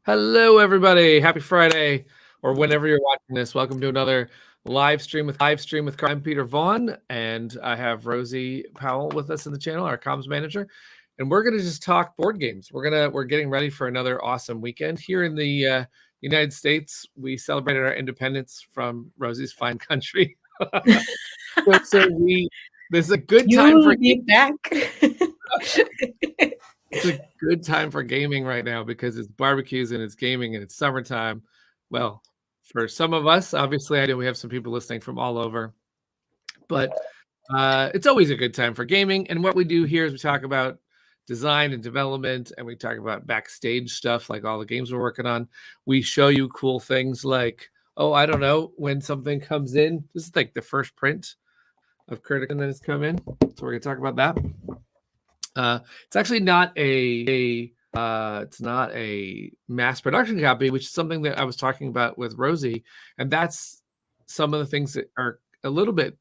Hello, everybody. Happy Friday, or whenever you're watching this. Welcome to another live stream with I'm Peter Vaughan, and I have Rosie Powell with us in the channel, our comms manager, and we're going to just talk board games. We're getting ready for another awesome weekend here in the United States. We celebrated our independence from Rosie's fine country, so this is a good time for back. It's a good time for gaming right now because it's barbecues and it's gaming and it's summertime. Well, for some of us, obviously, I know we have some people listening from all over, but it's always a good time for gaming. And what we do here is we talk about design and development, and we talk about backstage stuff like all the games we're working on. We show you cool things like, I don't know, when something comes in. This is like the first print of Critic that has come in. So we're going to talk about that. It's actually not a mass production copy, which is something that I was talking about with Rosie, and that's some of the things that are a little bit,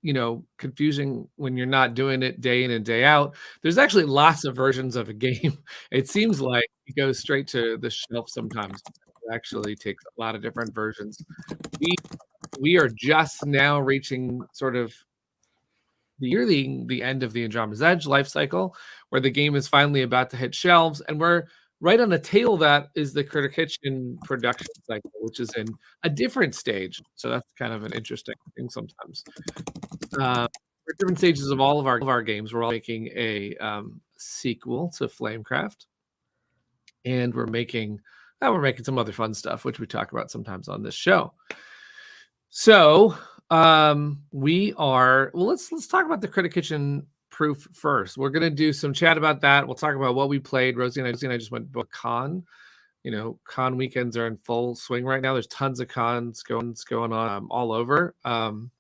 confusing when you're not doing it day in and day out. There's actually lots of versions of a game. It seems like it goes straight to the shelf sometimes. It actually takes a lot of different versions. We are just now reaching sort of the end of the Andromeda's Edge life cycle, where the game is finally about to hit shelves, and we're right on the tail of that is the Critter Kitchen production cycle, which is in a different stage. So that's kind of an interesting thing sometimes. We're at different stages of all of our games. We're all making a sequel to Flamecraft, and we're making some other fun stuff, which we talk about sometimes on this show. So let's talk about the Critter Kitchen proof first. We're gonna do some chat about that. We'll talk about what we played. Rosie and I just went to a con. Con weekends are in full swing right now. There's tons of cons going on all over. And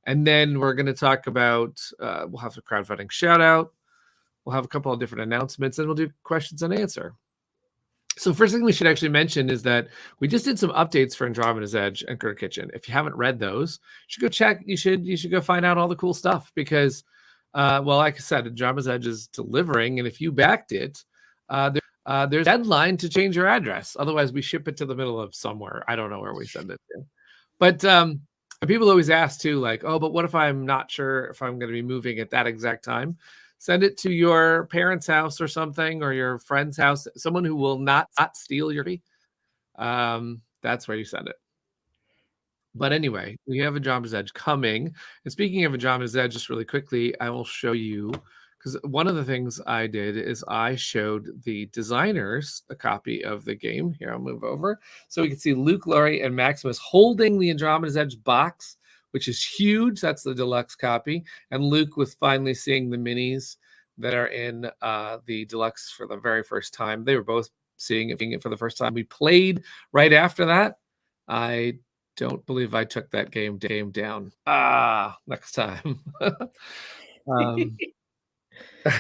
then we're gonna talk about we'll have a crowdfunding shout out. We'll have a couple of different announcements, and we'll do questions and answer. So first thing we should actually mention is that we just did some updates for Andromeda's Edge and Critter Kitchen. If you haven't read those, you should go check. You should go find out all the cool stuff because, like I said, Andromeda's Edge is delivering, and if you backed it, there's a deadline to change your address. Otherwise, we ship it to the middle of somewhere. I don't know where we send it to. But people always ask too, like, but what if I'm not sure if I'm going to be moving at that exact time? Send it to your parents' house or something, or your friend's house, someone who will not steal your fee. That's where you send it. But anyway, we have Andromeda's Edge coming. And speaking of Andromeda's Edge, just really quickly, I will show you, because one of the things I did is I showed the designers a copy of the game. Here, I'll move over. So we can see Luke, Laurie, and Maximus holding the Andromeda's Edge box, which is huge. That's the deluxe copy. And Luke was finally seeing the minis that are in the deluxe for the very first time. They were both seeing it for the first time. We played right after that. I don't believe I took that game down. Next time. I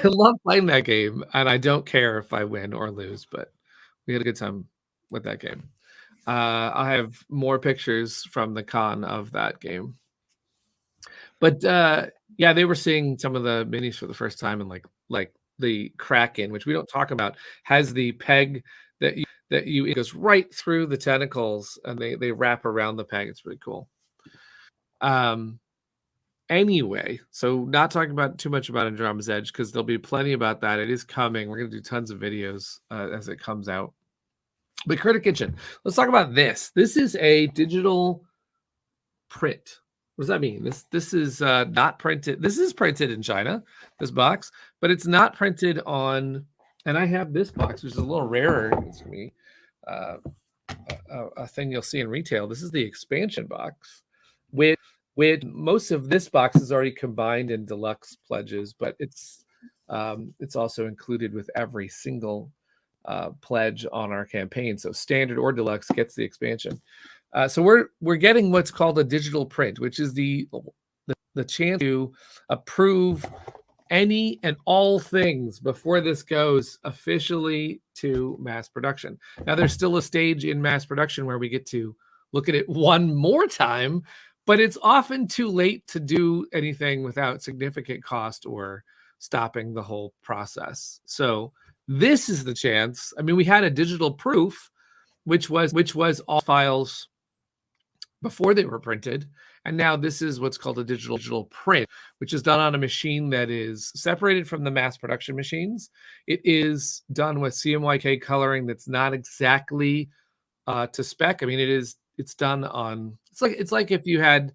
love playing that game, and I don't care if I win or lose, but we had a good time with that game. I have more pictures from the con of that game. But yeah, they were seeing some of the minis for the first time, and like the Kraken, which we don't talk about, has the peg that it goes right through the tentacles, and they wrap around the peg. It's really cool. Anyway, so not talking about too much about Andromeda's Edge because there'll be plenty about that. It is coming. We're gonna do tons of videos as it comes out. But Critter Kitchen, let's talk about this. This is a digital print. What does that mean? This is not printed. This is printed in China, this box, but it's not printed on. And I have this box, which is a little rarer to me. A thing you'll see in retail. This is the expansion box, with most of this box is already combined in deluxe pledges, but it's also included with every single pledge on our campaign. So standard or deluxe gets the expansion. So we're getting what's called a digital print, which is the chance to approve any and all things before this goes officially to mass production. Now, there's still a stage in mass production where we get to look at it one more time, but it's often too late to do anything without significant cost or stopping the whole process. So this is the chance. I mean, we had a digital proof which was all files before they were printed. And now this is what's called a digital print, which is done on a machine that is separated from the mass production machines. It is done with CMYK coloring that's not exactly to spec. I mean, it's done on, it's like if you had,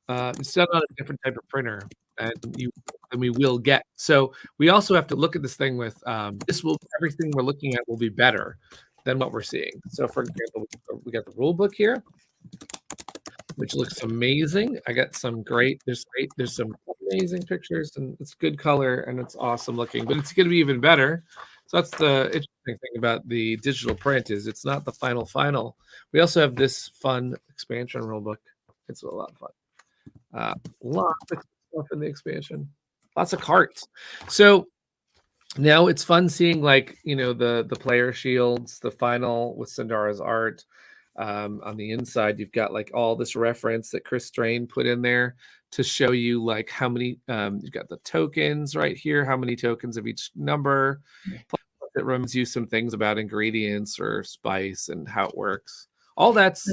it's done on a different type of printer and we will get. So we also have to look at this thing with, everything we're looking at will be better than what we're seeing. So for example, we got the rule book here, which looks amazing. I got some there's some amazing pictures and it's good color and it's awesome looking, but it's going to be even better. So that's the interesting thing about the digital print is it's not the final. We also have this fun expansion rule book. It's a lot of fun. Lots of stuff in the expansion. Lots of carts. So now it's fun seeing the player shields, the final with Sandara's art. On the inside, you've got all this reference that Chris Strain put in there to show you how many, you've got the tokens right here, how many tokens of each number. It reminds you some things about ingredients or spice and how it works. All that's...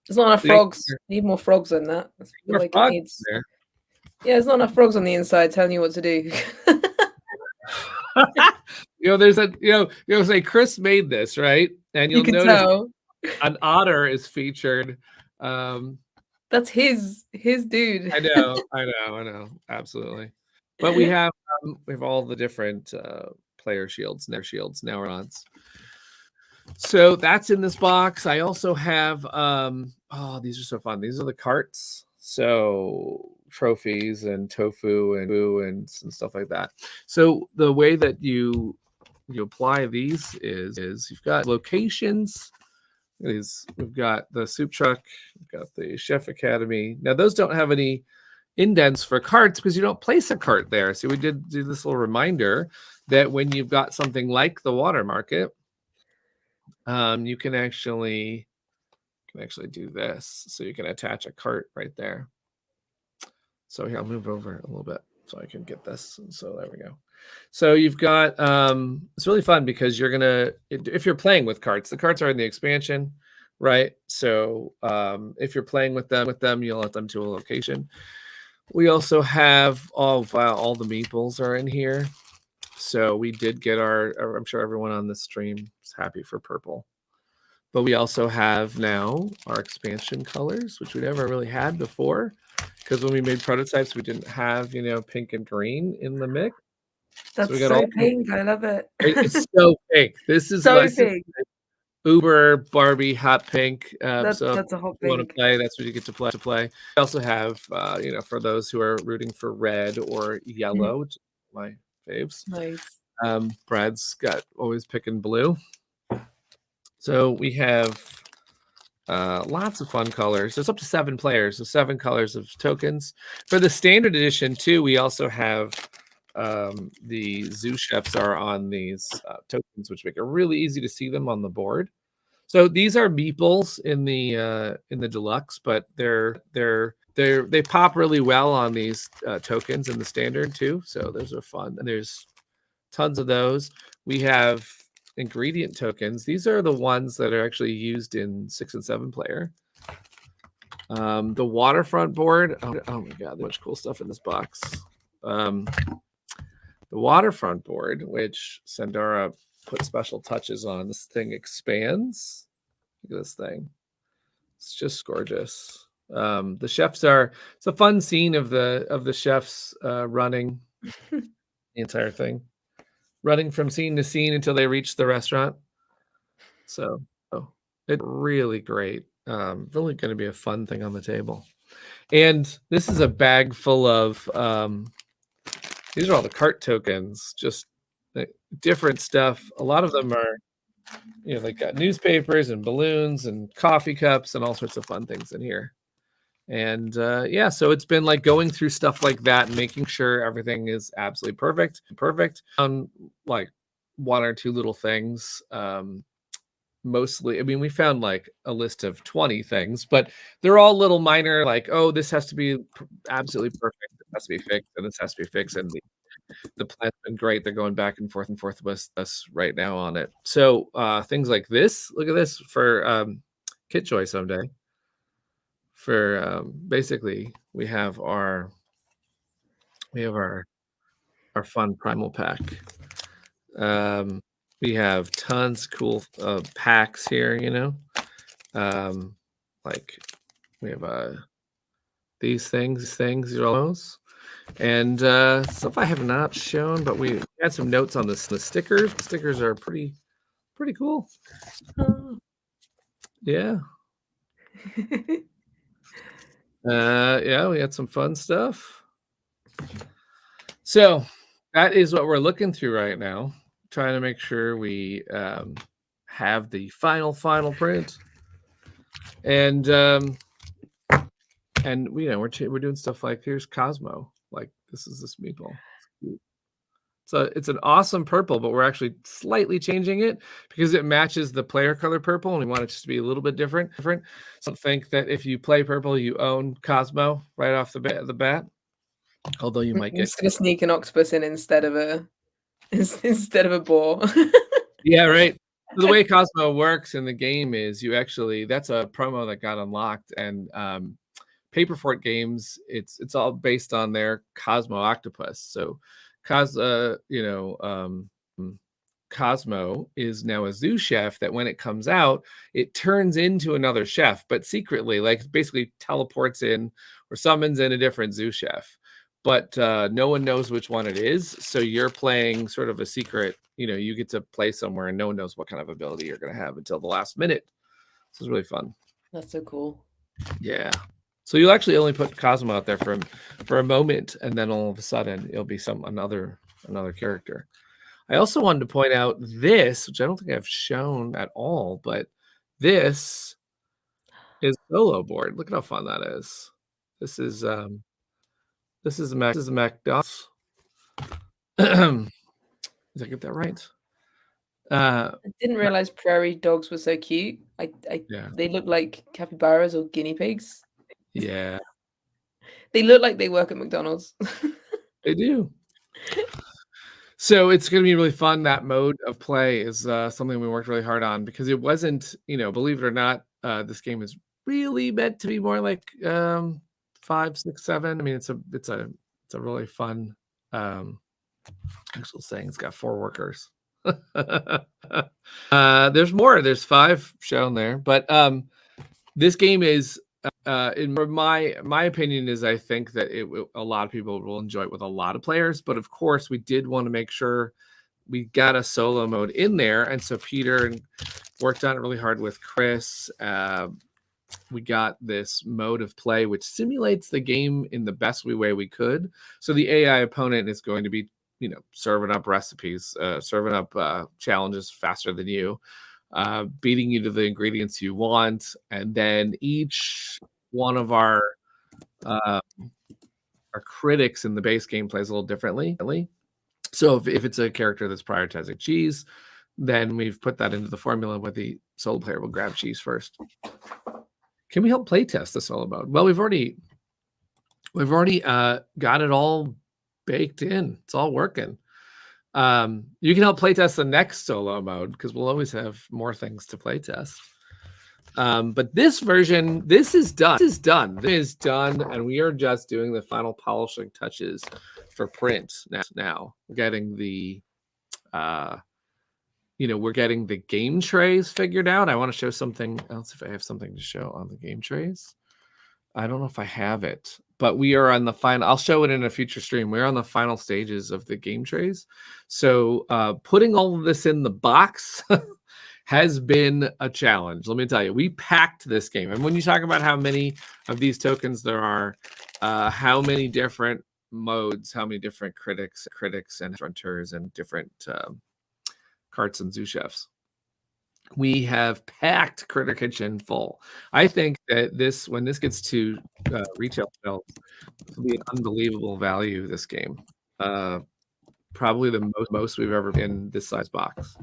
There's not enough frogs. Need more frogs in that. More frogs there. Yeah, there's not enough frogs on the inside telling you what to do. There's say Chris made this, right? And you'll notice tell. An otter is featured. That's his dude. I know, absolutely. But we have all the different player shields, now ons. So that's in this box. I also have these are so fun. These are the carts. So trophies and tofu and stuff like that. So the way that you apply these is you've got locations. We've got the soup truck, we've got the Chef Academy. Now those don't have any indents for carts because you don't place a cart there. So we did do this little reminder that when you've got something like the water market, you can actually do this. So you can attach a cart right there. So here, I'll move over a little bit so I can get this. So there we go. So you've got, it's really fun because you're gonna, if you're playing with carts, the carts are in the expansion, right? So if you're playing with them, you'll let them to a location. We also have all the meeples are in here. So we did get I'm sure everyone on this stream is happy for purple. But we also have now our expansion colors, which we never really had before. Because when we made prototypes, we didn't have, pink and green in the mix. That's so pink. I love it. It's so pink. This is so pink. Uber Barbie hot pink. That's a hot pink. You want to play? That's what you get to play. We also have, for those who are rooting for red or yellow, which are my faves. Nice. Brad's got always picking blue. So we have lots of fun colors. There's up to 7 players, so 7 colors of tokens. For the standard edition too, we also have the zoo chefs are on these tokens, which make it really easy to see them on the board. So these are meeples in the deluxe, but they pop really well on these tokens in the standard too. So those are fun, and there's tons of those. We have ingredient tokens. These are the ones that are actually used in 6 and 7 player. The waterfront board. Oh my god, there's much cool stuff in this box. The waterfront board, which Sandara put special touches on. This thing expands. Look at this thing. It's just gorgeous. The chefs it's a fun scene of the chefs running the entire thing. Running from scene to scene until they reach the restaurant. So it's really great. Really going to be a fun thing on the table. And this is a bag full of these are all the cart tokens, just different stuff. A lot of them are, they got newspapers and balloons and coffee cups and all sorts of fun things in here. And so it's been going through stuff like that and making sure everything is absolutely perfect. On 1 or 2 little things. Mostly, we found a list of 20 things, but they're all little minor, this has to be absolutely perfect, it has to be fixed, and this has to be fixed, and The plan's been great. They're going back and forth with us right now on it. So things like this. Look at this for kit choice someday. For basically, we have our fun primal pack. We have tons of cool packs here. You know, like we have these things are almost. And stuff I have not shown, but we had some notes on the stickers. The stickers are pretty cool. Yeah. Yeah, we had some fun stuff. So that is what we're looking through right now, trying to make sure we have the final print. And you know, we're doing stuff like here's Cosmo. Like this is this meeple. So it's an awesome purple, but we're actually slightly changing it because it matches the player color purple, and we want it just to be a little bit different. So don't think that if you play purple, you own Cosmo right off the bat. Although you might I'm just gonna sneak an octopus in instead of a boar. Yeah, right. So the way Cosmo works in the game is that's a promo that got unlocked, and Paperfort Games, it's all based on their Cosmo octopus. So Cosmo is now a zoo chef that when it comes out, it turns into another chef, but secretly, like basically teleports in or summons in a different zoo chef. But no one knows which one it is. So you're playing sort of a secret, you get to play somewhere and no one knows what kind of ability you're going to have until the last minute. So it's really fun. That's so cool. Yeah. So you'll actually only put Cosmo out there for a moment, and then all of a sudden it'll be another character. I also wanted to point out this, which I don't think I've shown at all, but this is solo board. Look at how fun that is. This is a McDonald's. Did I get that right? I didn't realize prairie dogs were so cute. Yeah. They look like capybaras or guinea pigs. Yeah. They look like they work at McDonald's. They do. So it's going to be really fun. That mode of play is something we worked really hard on because it wasn't, believe it or not, this game is really meant to be more like 5, 6, 7. I mean, it's a really fun actual saying. It's got 4 workers. There's more. There's 5 shown there, but this game is. In my opinion is I think that a lot of people will enjoy it with a lot of players, but of course we did want to make sure we got a solo mode in there, and so Peter worked on it really hard with Chris. We got this mode of play which simulates the game in the best way we could. So the AI opponent is going to be serving up recipes, serving up challenges faster than you. Beating you to the ingredients you want, and then each one of our critics in the base game plays a little differently. So if it's a character that's prioritizing cheese, then we've put that into the formula where the solo player will grab cheese first. Can we help play test the solo mode? Well, we've already got it all baked in. It's all working. You can help playtest the next solo mode because we'll always have more things to playtest. But this version, this is done. It is done, and we are just doing the final polishing touches for print now. We're getting the we're getting the game trays figured out. I want to show something else if I have something to show on the game trays. I don't know if I have it, but we are on the final. I'll show it in a future stream. We're on the final stages of the game trays. So putting all of this in the box has been a challenge. Let me tell you, we packed this game. And when you talk about how many of these tokens there are, how many different modes, how many different critics and renters and different carts and zoo chefs. We have packed Critter Kitchen full. I think that when this gets to retail shelves, this will be an unbelievable value, this game. Probably the most we've ever been in this size box.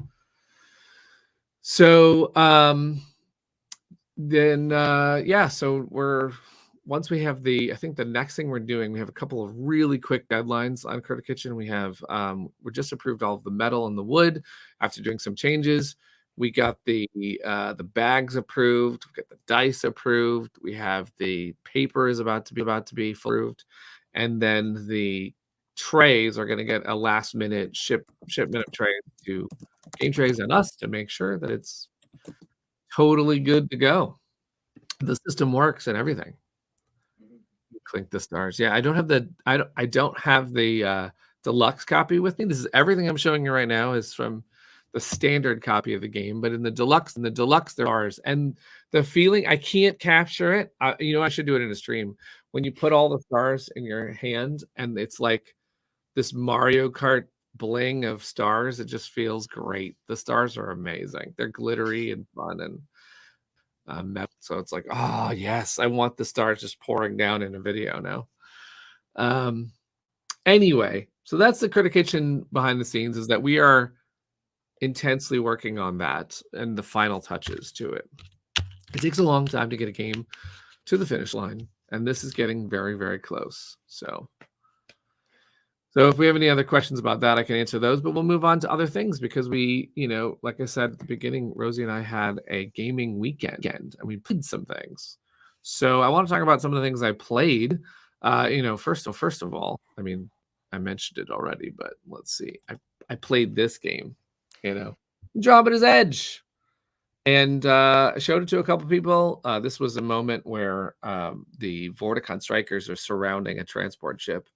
So so we're once we have the, I think the next thing we're doing, we have a couple of really quick deadlines on Critter Kitchen. We have, we just approved all of the metal and the wood after doing some changes. We got the bags approved. We got the dice approved. We have the paper is about to be approved, and then the trays are going to get a last minute shipment of trays to Game Trays and us to make sure that it's totally good to go. The system works and everything. Clink the stars. Yeah, I don't have the deluxe copy with me. This is everything I'm showing you right now is from the standard copy of the game, but in the deluxe there are stars, and the feeling I can't capture it. You know, I should do it in a stream when you put all the stars in your hand and it's like this Mario Kart bling of stars. It just feels great. The stars are amazing. They're glittery and fun and metal. So it's like, oh yes, I want the stars just pouring down in a video now. Anyway, so that's the Critter Kitchen behind the scenes, is that we are intensely working on that and the final touches to it. It takes a long time to get a game to the finish line, and this is getting very, very close. So if we have any other questions about that, I can answer those, but we'll move on to other things because we, you know, like I said at the beginning, Rosie and I had a gaming weekend and we played some things. So I want to talk about some of the things I played. You know, first of all, I mean, I mentioned it already, but let's see. I played this game, you know, Andromeda's Edge. And I showed it to a couple people. This was a moment where the Vorticon strikers are surrounding a transport ship.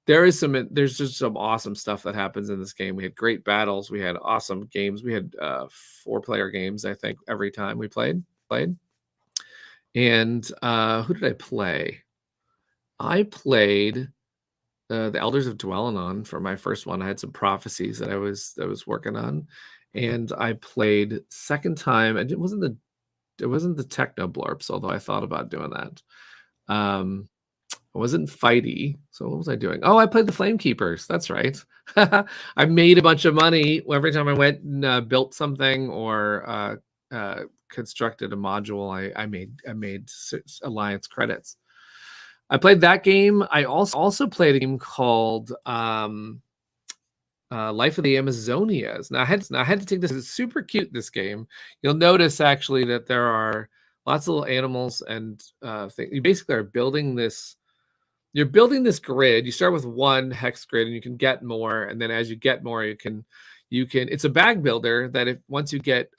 There's just some awesome stuff that happens in this game. We had great battles. We had awesome games. We had 4-player games, I think, every time we played. And who did I play? I played the Elders of Dwellinon for my first one. I had some prophecies that I was working on, and I played second time. And it wasn't the Techno Blurps, although I thought about doing that. I wasn't fighty. So what was I doing? Oh, I played the Flame Keepers. That's right. I made a bunch of money every time I went and built something or constructed a module. I made Alliance credits. I played that game. I also played a game called Life of the Amazonias. Now I had to take this. It's super cute, this game. You'll notice actually that there are lots of little animals and things. You basically are building this. You're building this grid. You start with one hex grid and you can get more. And then as you get more, you can, it's a bag builder that once you get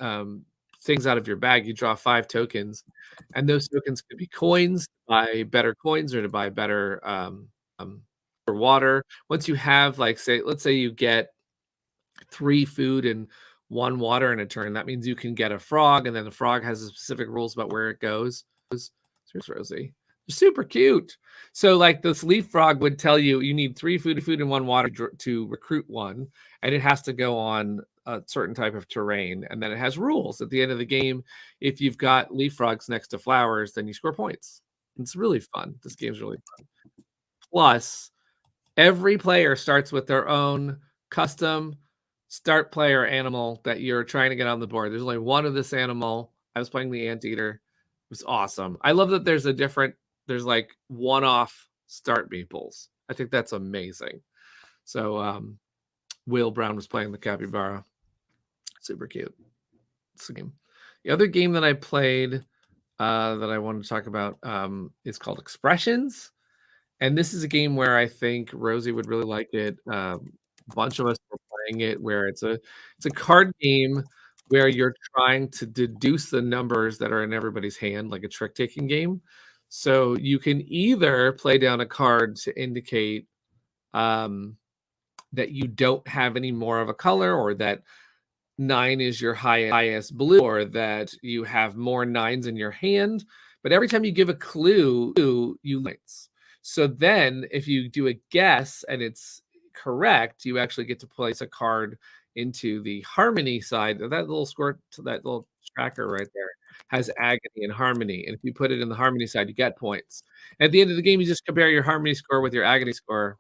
things out of your bag, you draw 5 tokens, and those tokens could be coins to buy better coins or to buy better for water. Once you have, like, let's say you get 3 food and 1 water in a turn, that means you can get a frog, and then the frog has specific rules about where it goes. Here's Rosie. Super cute. So like this leaf frog would tell you need 3 food and 1 water to recruit one, and it has to go on a certain type of terrain, and then it has rules at the end of the game. If you've got leaf frogs next to flowers, then you score points. It's really fun. This game's really fun. Plus, every player starts with their own custom start player animal that you're trying to get on the board. There's only one of this animal. I was playing the anteater. It was awesome. I love that there's like one-off start meeples. I think that's amazing. So Will Brown was playing the capybara. Super cute. It's a game. The other game that I played that I wanted to talk about is called Expressions. And this is a game where I think Rosie would really like it. A bunch of us were playing it, where it's a card game where you're trying to deduce the numbers that are in everybody's hand, like a trick-taking game. So you can either play down a card to indicate that you don't have any more of a color, or that 9 is your highest blue, or that you have more 9s in your hand. But every time you give a clue, you lights. So then if you do a guess and it's correct, you actually get to place a card into the harmony side. That little score, that little tracker right there has agony and harmony. And if you put it in the harmony side, you get points. At the end of the game, you just compare your harmony score with your agony score.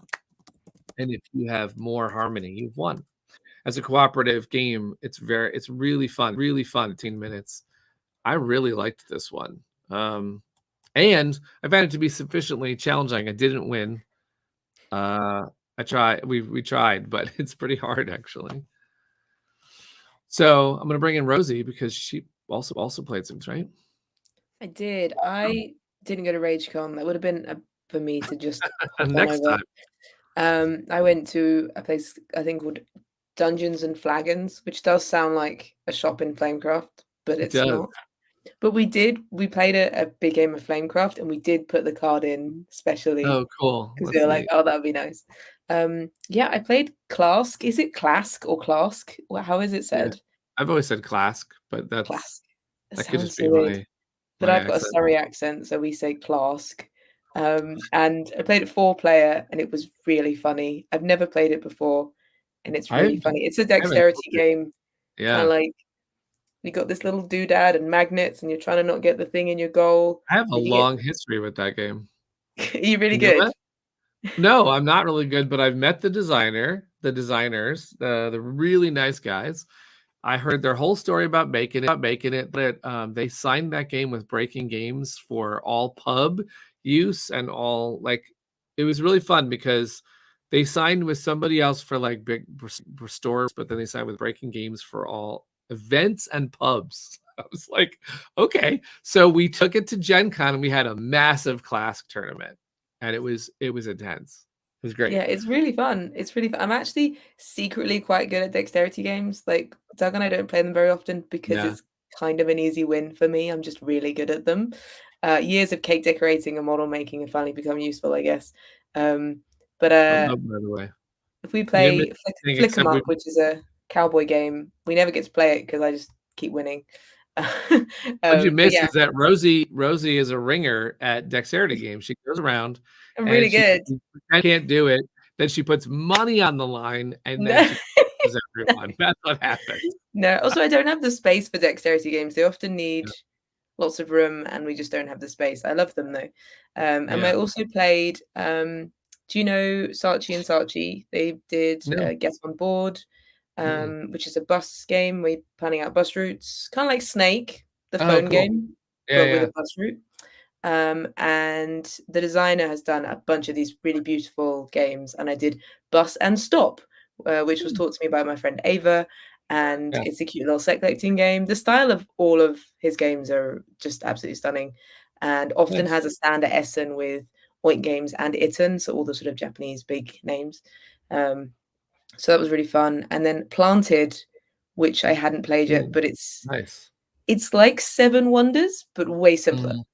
And if you have more harmony, you've won. As a cooperative game, it's really fun, 15 minutes. I really liked this one. and I found it to be sufficiently challenging. I didn't win. I tried. We tried, but it's pretty hard actually. So I'm gonna bring in Rosie because she also played Sims, right? I did. I didn't go to RageCon. That would have been for me to just hop on Next over. time. I went to a place I think called Dungeons and Flagons, which does sound like a shop in Flamecraft, but It it's does. not. But we played a big game of Flamecraft, and we did put the card in specially Oh, cool. because we That's were like, neat. oh, that would be nice. Yeah, I played Clask. Is it Clask or Clask? How is it Yeah. said? I've always said Clask, but Clask. It that could sounds just so be weird. But my I've got a accent. Surrey accent, so we say Clask. And I played it 4-player, and it was really funny. I've never played it before, and it's I really funny. It's a haven't dexterity game, kind Yeah. of like you got this little doodad and magnets, and you're trying to not get the thing in your goal. I have a If you long history with that game. get, are you really You know good? that? No, I'm not really good, but I've met the designers, the really nice guys. I heard their whole story about making it, but they signed that game with Breaking Games for all pub use and all like it was really fun because they signed with somebody else for like big stores, but then they signed with Breaking Games for all events and pubs. I was like, okay. So we took it to Gen Con and we had a massive class tournament and it was intense. It was great. Yeah, it's really fun. It's really fun. I'm actually secretly quite good at dexterity games. Like Doug and I don't play them very often because Yeah. it's kind of an easy win for me. I'm just really good at them. Years of cake decorating and model making have finally become useful, I guess. But Oh, no, by the way. if we You didn't miss play anything Flick 'em except we Up, which is a cowboy game, we never get to play it because I just keep winning. what you But miss yeah, is that Rosie is a ringer at dexterity games. She goes around I'm really and good. I can't do it. Then she puts money on the line and then No. she kills everyone. That's what happens. No, also I don't have the space for dexterity games. They often need Yeah. lots of room, and we just don't have the space. I love them though. And I Yeah. also played. Do you know Saatchi and Saatchi? They did No. Get on Board, Mm-mm. which is a bus game. We're planning out bus routes, kind of like Snake, the Oh, phone cool. game, Yeah, but with yeah. a bus route. And the designer has done a bunch of these really beautiful games, and I did Bus and Stop, which was Hmm. taught to me by my friend Ava, and Yeah. it's a cute little set collecting game. The style of all of his games are just absolutely stunning, and often Nice. has a stand at Essen with Oink Games and Itten, so all the sort of Japanese big names. Um, so that was really fun. And then Planted, which I hadn't played yet, Mm. but Nice. it's like Seven Wonders, but way simpler. Mm.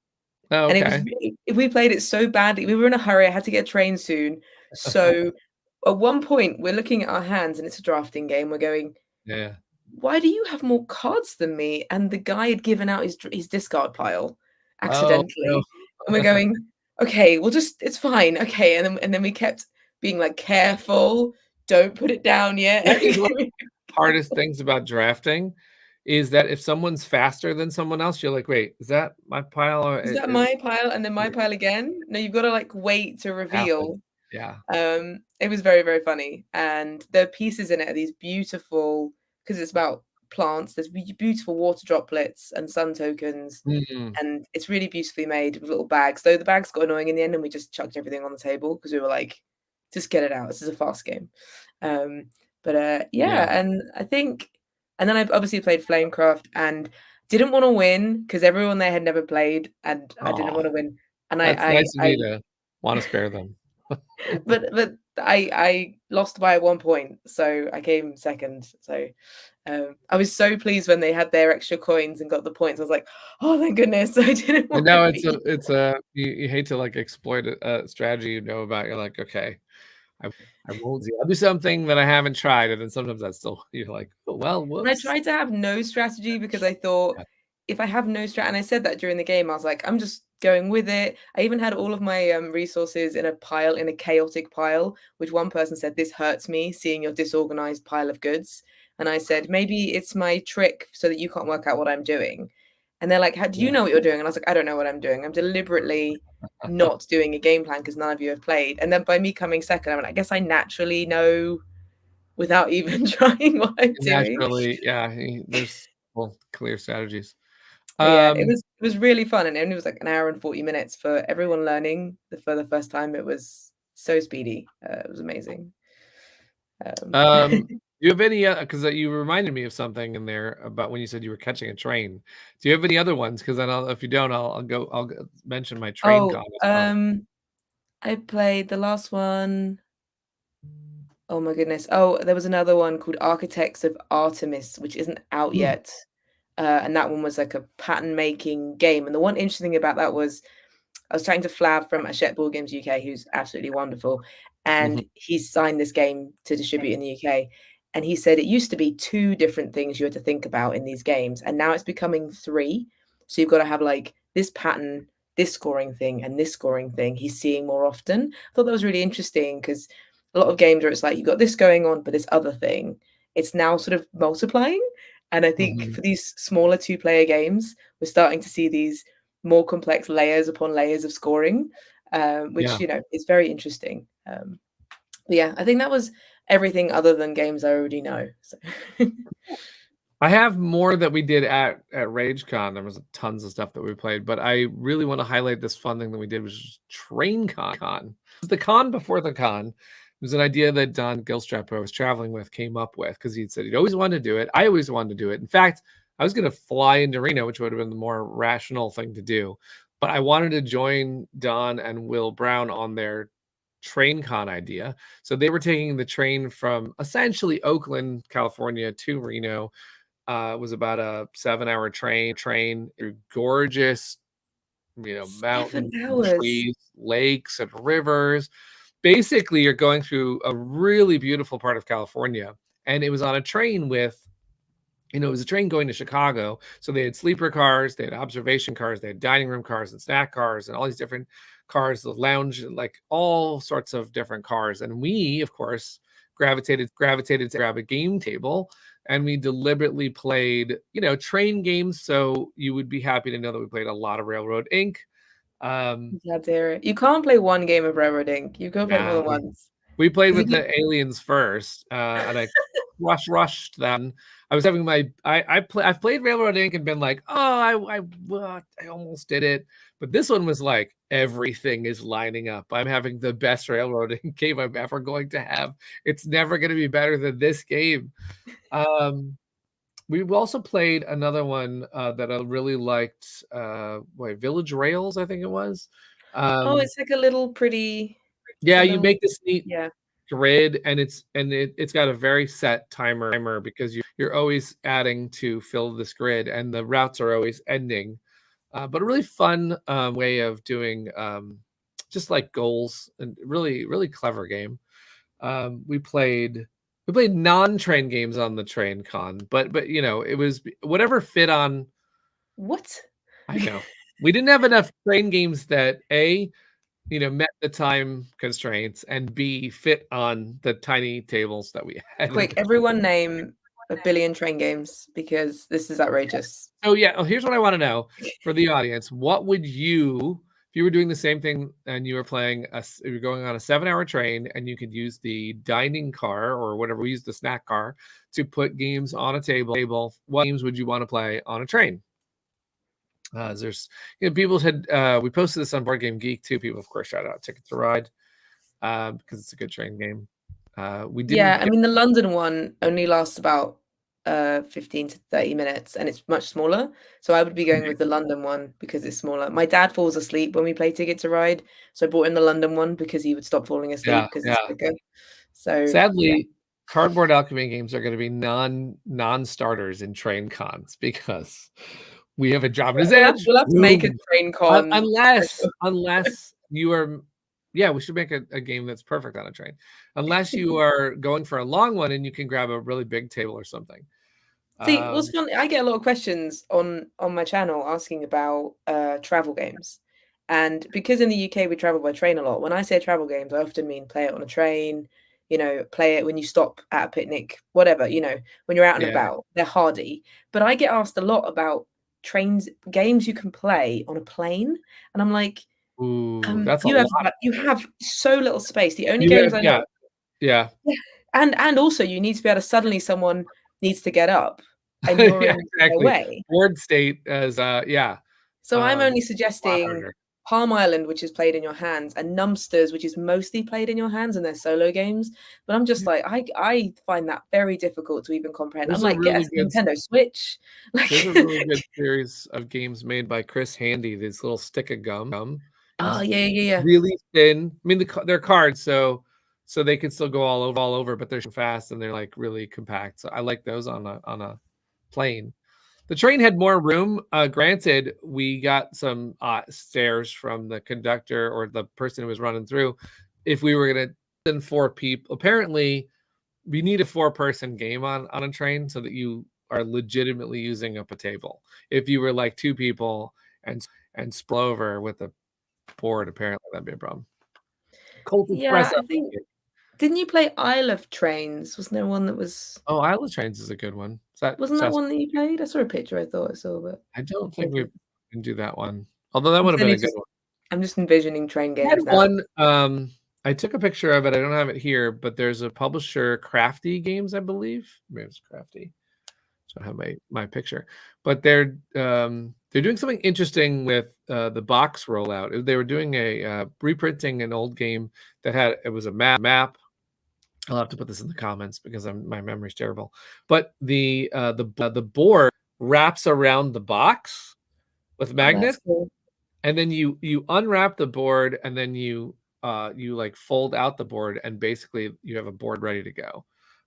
Oh, And it was okay. really we played it so badly. We were in a hurry. I had to get a train soon. So at one point, we're looking at our hands, and it's a drafting game. We're going, Yeah. "Why do you have more cards than me?" And the guy had given out his discard pile Oh, no. accidentally. And we're going, "Okay, we'll just it's fine. Okay." And then we kept being like, "Careful, don't put it down yet." That is one of the hardest things about drafting is that if someone's faster than someone else, you're like, "Wait, is that my pile or Is that is my pile and then my it pile again? No, you've gotta, like, wait to happen?" reveal. Yeah. It was very, very funny, and the pieces in it are these beautiful because it's about plants, there's beautiful water droplets and sun tokens, Mm. and it's really beautifully made with little bags, though the bags got annoying in the end, and we just chucked everything on the table because we were like, "Just get it out, this is a fast game." Yeah. Yeah, and I think and then I obviously played Flamecraft and didn't wanna win because everyone there had never played, and I didn't Aw, wanna win, and that's nice of you to wanna spare them. I lost by 1 point, so I came second. So, I was so pleased when they had their extra coins and got the points. I was like, "Oh, thank goodness." I didn't I wanna know be it's a you hate to, like, exploit a strategy you know about. You're like, "Okay, I I won't do I'll do something that I haven't tried," and then sometimes that's still you're like, "Oh, well, and I whoops." tried to have no strategy because I thought Yeah. if I have no strat and I said that during the game, I was like, "I'm just going with it." I even had all of my, resources in a pile, in a chaotic pile, which one person said, "This hurts me, seeing your disorganized pile of goods." And I said, "Maybe it's my trick so that you can't work out what I'm doing." And they're like, "How do you Yeah. know what you're doing?" And I was like, "I don't know what I'm doing. I'm deliberately not doing a game plan because none of you have played." And then by me coming second, I'm like, "I guess I naturally know without even trying what I'm doing." Naturally, yeah, there's, well, clear strategies. But yeah, it Um, was really fun, and it only was like an hour and 40 minutes for everyone learning for the first time. It was so speedy. It was amazing. do you have any, because you reminded me of something in there about when you said you were catching a train. Do you have any other ones? Because then if you don't, I'll mention my train Oh, con as well. I played the last one. Oh my goodness. Oh, there was another one called Architects of Artemis, which isn't out Mm, yet. And that one was like a pattern making game. And the one interesting thing about that was I was chatting to Flav from Hachette Board Games UK, who's absolutely wonderful, mhm, and he signed this game to distribute in the UK. And he said it used to be two different things you had to think about in these games, and now it's becoming three. So you've got to have like this pattern, this scoring thing, and this scoring thing. He's seeing more often. I thought that was really interesting because a lot of games where it's like you've got this going on, but this other thing, it's now sort of multiplying. And I think mhm. for these smaller two-player games, we're starting to see these more complex layers upon layers of scoring, which Yeah. is very interesting. But yeah, I think that was everything other than games I already know. So. I have more that we did at RageCon. There was tons of stuff that we played, but I really want to highlight this fun thing that we did, which was Train Con. It was the con before the con. It was an idea that Don Gilstrap, who I was traveling with, came up with because he'd said he'd always wanted to do it. I always wanted to do it. In fact, I was going to fly into Reno, which would have been the more rational thing to do. But I wanted to join Don and Will Brown on their train con idea. So they were taking the train from essentially Oakland, California to Reno. It was about a 7-hour train through gorgeous, Seven mountains and hours. trees, lakes and rivers. Basically, you're going through a really beautiful part of California. And it was on a train with, it was a train going to Chicago. So they had sleeper cars, they had observation cars, they had dining room cars and snack cars and all these different cars, the lounge, like all sorts of different cars. And we, of course, gravitated to grab a game table, and we deliberately played, train games. So you would be happy to know that we played a lot of Railroad Inc. Glad to hear it. You can't play one game of Railroad Inc. You've got to play more Nah, than once. we played 'Cause if with you the aliens first, and I rushed them. I was having I've played Railroad Inc. and been like, oh, I almost did it, but this one was like everything is lining up. I'm having the best Railroad Inc. game I'm ever going to have. It's never going to be better than this game. We've also played another one that I really liked. Village Rails, I think it was. Oh, Um, it's like a little pretty. It's yeah, a you little. make this neat Yeah. grid, and it's got a very set timer because you're always adding to fill this grid, and the routes are always ending. But a really fun way of doing just like goals, and really really clever game. We played non-train games on the train con, but it was whatever fit on. What? I know we didn't have enough train games that met the time constraints, and B, fit on the tiny tables that we had. Quick, everyone name a billion train games because this is outrageous. So yeah, here's what I want to know for the audience. What would you, if you were doing the same thing and you were you're going on a 7-hour train and you could use the dining car or whatever, we use the snack car to put games on a table, what games would you want to play on a train? There's, people had, we posted this on Board Game Geek too. People, of course, shout out Ticket to Ride because it's a good train game. We Yeah, didn't I get, mean the London one only lasts about 15 to 30 minutes and it's much smaller. So I would be going with the London one because it's smaller. My dad falls asleep when we play Ticket to Ride, so I brought in the London one because he would stop falling asleep yeah, because it's yeah. quicker. So yeah. Sadly, Cardboard Alchemy games are going to be non-starters in train cons because we have a Jobless Edge. We'll have to make a Boom. train con for Unless sure. unless you are, yeah, we should make a game that's perfect on a train. Unless you are going for a long one and you can grab a really big table or something. See, what's fun, I get a lot of questions on my channel asking about travel games. And because in the UK we travel by train a lot, when I say travel games, I often mean play it on a train, play it when you stop at a picnic, whatever, when you're out and Yeah. about. They're hardy. But I get asked a lot about games you can play on a plane. And I'm like, Ooh, that's a lot. you have so little space. The only You games have, I know. yeah, yeah. Yeah. And also you need to be able to suddenly someone needs to get up. and you're Yeah, in their exactly. way. Board state as yeah. So I'm only A lot suggesting harder. Palm Island, which is played in your hands, and Numsters, which is mostly played in your hands, and they're solo games. But I'm just Yeah. like, I find that very difficult to even comprehend. I'm There's a like, get really a good Nintendo Switch. Like, there's a really good series of games made by Chris Handy, this little stick of gum. oh It's yeah. really thin. I mean, they're cards, so they can still go all over, but they're fast and they're like really compact. So I like those on a plane. The train had more room. Granted, we got some stares from the conductor or the person who was running through. If we were gonna send 4 people, apparently we need a 4-person game on a train so that you are legitimately using up a table. If you were like 2 people and spill over with a board, apparently that'd be a problem. Colt Yeah, Express. I think. Didn't you play Isle of Trains? Wasn't there one that was? Oh, Isle of Trains is a good one. Wasn't that one that you played? I saw a picture. I thought I saw, but I don't think we maybe. can do that one. Although that I'm would have been a clearly good just. one. I'm just envisioning train I had games now. one. I took a picture of it. I don't have it here, but there's a publisher, Crafty Games, I believe. Maybe it's Crafty. So I have my picture, but they're doing something interesting with the box rollout. They were doing a reprinting an old game that it was a map. I'll have to put this in the comments because my memory's terrible. But the board wraps around the box with Oh, that's magnets, cool. and then you unwrap the board, and then you like fold out the board, and basically you have a board ready to go.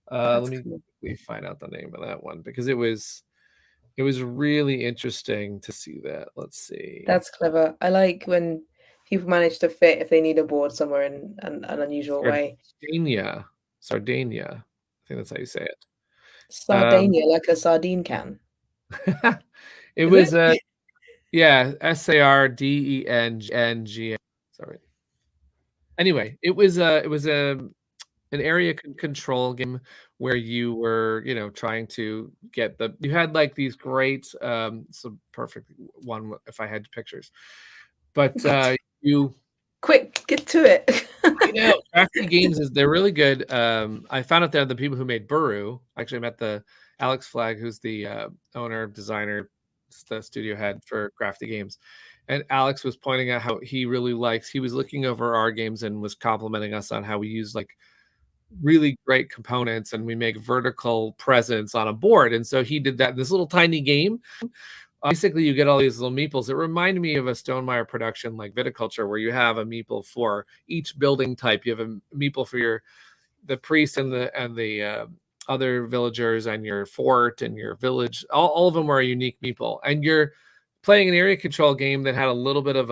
Let That's me cool. find out the name of that one because it was really interesting to see that. Let's see. That's clever. I like when people manage to fit if they need a board somewhere in an unusual way. Sardinia. I think that's how you say it. Sardinia, like a sardine can. It Is was it? yeah, Sardenng. Sorry. Anyway, it was an area control game where you were, trying to get you had like these great so perfect one if I had pictures. But you Quick, get to it. I know Crafty Games they're really good. I found out they're the people who made Buru. Actually met the Alex Flagg, who's the owner, designer, the studio head for Crafty Games. And Alex was pointing out how he really he was looking over our games and was complimenting us on how we use like really great components and we make vertical presence on a board. And so he did that in this little tiny game. Basically, you get all these little meeples. It reminded me of a Stonemeyer production like Viticulture, where you have a meeple for each building type. You have a meeple for the priest and the other villagers and your fort and your village. All of them were a unique meeple. And you're playing an area control game that had a little bit of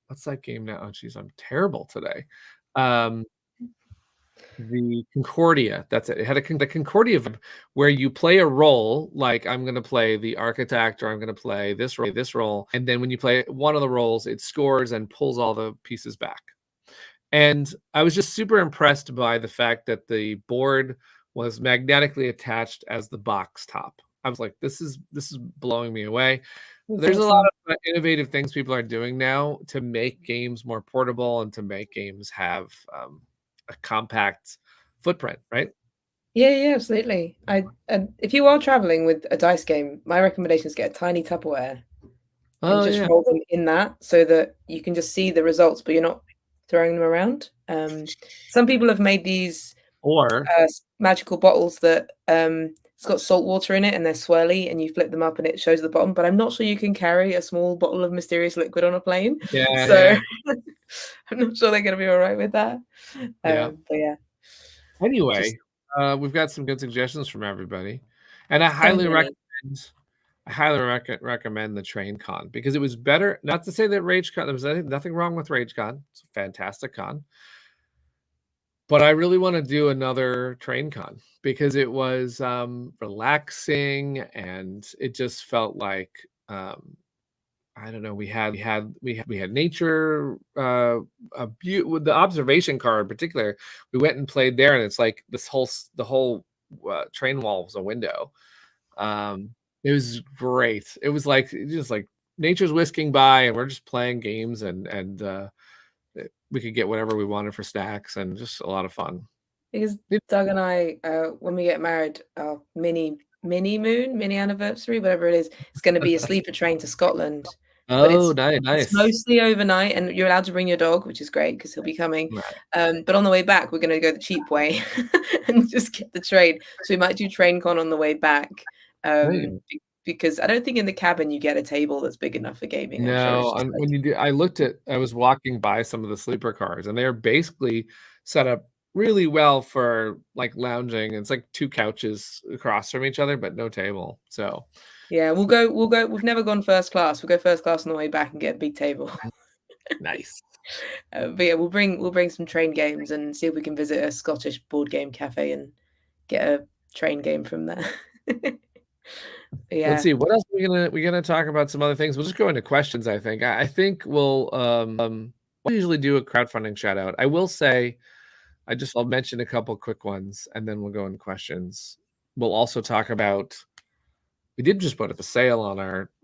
what's that game now? Oh, geez, I'm terrible today. The Concordia, that's it. It had the Concordia vibe where you play a role, like I'm going to play the architect or I'm going to play this role. And then when you play one of the roles, it scores and pulls all the pieces back. And I was just super impressed by the fact that the board was magnetically attached as the box top. I was like, this is blowing me away. There's a lot of innovative things people are doing now to make games more portable and to make games have a compact footprint, right? Yeah, absolutely. If you are traveling with a dice game, my recommendation is get a tiny Tupperware and just roll them in that so that you can just see the results, but you're not throwing them around. Some people have made these magical bottles that it's got salt water in it and they're swirly and you flip them up and it shows the bottom, but I'm not sure you can carry a small bottle of mysterious liquid on a plane. So I'm not sure they're going to be all right with that. But yeah. Anyway, we've got some good suggestions from everybody, and I highly recommend the Train Con because it was better. Not to say that Rage Con, there was nothing wrong with Rage Con. It's a fantastic con. But I really want to do another Train Con because it was relaxing and it just felt like I don't know. We had nature, with the observation car in particular. We went and played there, and it's like the whole train wall was a window. It was great. It was like just like nature's whisking by, and we're just playing games, and we could get whatever we wanted for snacks, and just a lot of fun. Because It- Doug and I, when we get married, our mini anniversary, whatever it is, it's going to be a sleeper train to Scotland. But Oh, it's nice. mostly overnight, and you're allowed to bring your dog, which is great because he'll be coming. Right. But on the way back, we're going to go the cheap way and just get the train. So we might do TrainCon on the way back. Right. Because I don't think in the cabin you get a table that's big enough for gaming. I'm sure it's No, just like, when you do, I was walking by some of the sleeper cars, and they're basically set up really well for like lounging. It's like two couches across from each other, but no table. So yeah, we'll go. We've never gone first class. We'll go first class on the way back and get a big table. nice. But yeah, we'll bring some train games and see if we can visit a Scottish board game cafe and get a train game from there. Let's Yeah. see what else we're gonna talk about. Some other things. We'll just go into questions. I think. I think we'll usually do a crowdfunding shout out. I will say, I'll mention a couple quick ones, and then we'll go into questions. We'll also talk about. We did just put up a sale on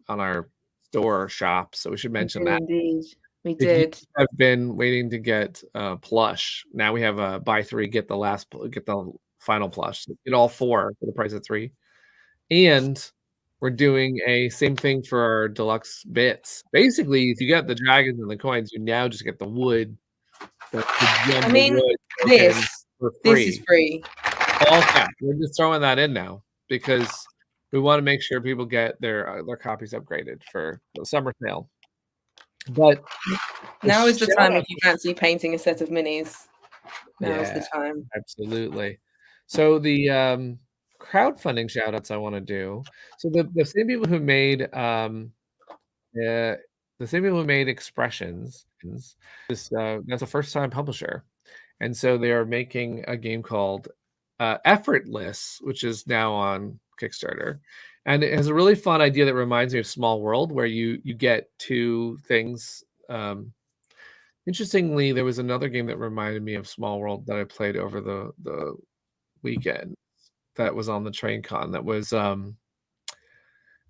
our store shop, so we should We mention did that. indeed. We If you did. have been waiting to get plush, now we have a buy three, get the final plush. Get all four for the price of three. And we're doing a same thing for our deluxe bits. Basically, if you get the dragons and the coins, you now just get the wood, the I jumbo mean, wood this tokens for this is free. free. All cash. We're just throwing that in now because we want to make sure people get their copies upgraded for the summer sale. But Now is the time shout-out, if you fancy painting a set of minis. Now is yeah, the time. absolutely. So the crowdfunding shout-outs I want to do. So the same people who made the same people who made Expressions, that's a first-time publisher. And so they are making a game called Effortless, which is now on Kickstarter. And it has a really fun idea that reminds me of Small World, where you get two things. Interestingly, there was another game that reminded me of Small World that I played over the weekend that was on the train con that was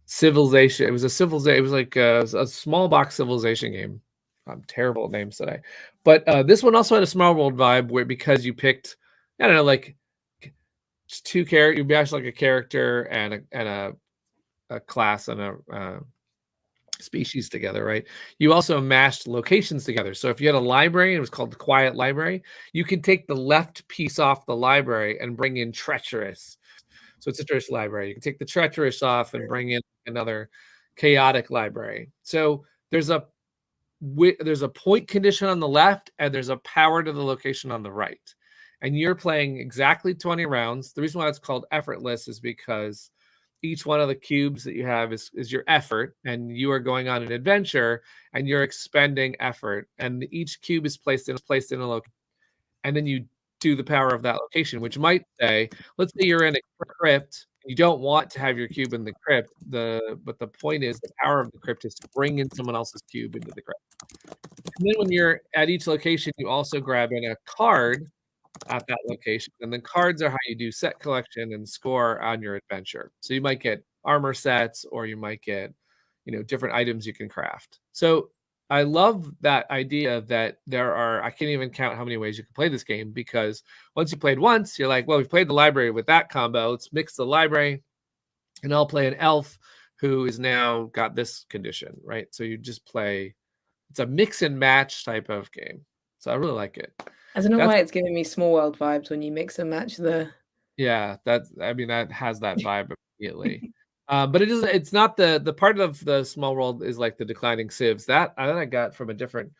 Civilization. It was a civilization. It was like a small box civilization game. I'm terrible at names today, but this one also had a Small World vibe where because you picked, I don't know, like two characters, you matched like a character and a class and a species together, right? You also mashed locations together. So if you had a library, it was called the Quiet Library, you could take the left piece off the library and bring in Treacherous. So it's a treacherous library. You can take the Treacherous off and bring in another chaotic library. So there's a point condition on the left and there's a power to the location on the right. And you're playing exactly 20 rounds. The reason why it's called Effortless is because each one of the cubes that you have is your effort, and you are going on an adventure and you're expending effort, and each cube is placed in a location, and then you do the power of that location, which might say, let's say you're in a crypt, you don't want to have your cube in the crypt, but the point is the power of the crypt is to bring in someone else's cube into the crypt. And then when you're at each location, you also grab in a card at that location. And the cards are how you do set collection and score on your adventure. So you might get armor sets, or you might get, different items you can craft. So I love that idea that I can't even count how many ways you can play this game, because once you played once, you're like, well, we've played the library with that combo. Let's mix the library and I'll play an elf who is now got this condition, right? So you just play, it's a mix and match type of game. So I really like it. I don't know why it's giving me Small World vibes when you mix and match the. Yeah, that has that vibe immediately. But it's not the part of the Small World is like the declining civs. That I got from a different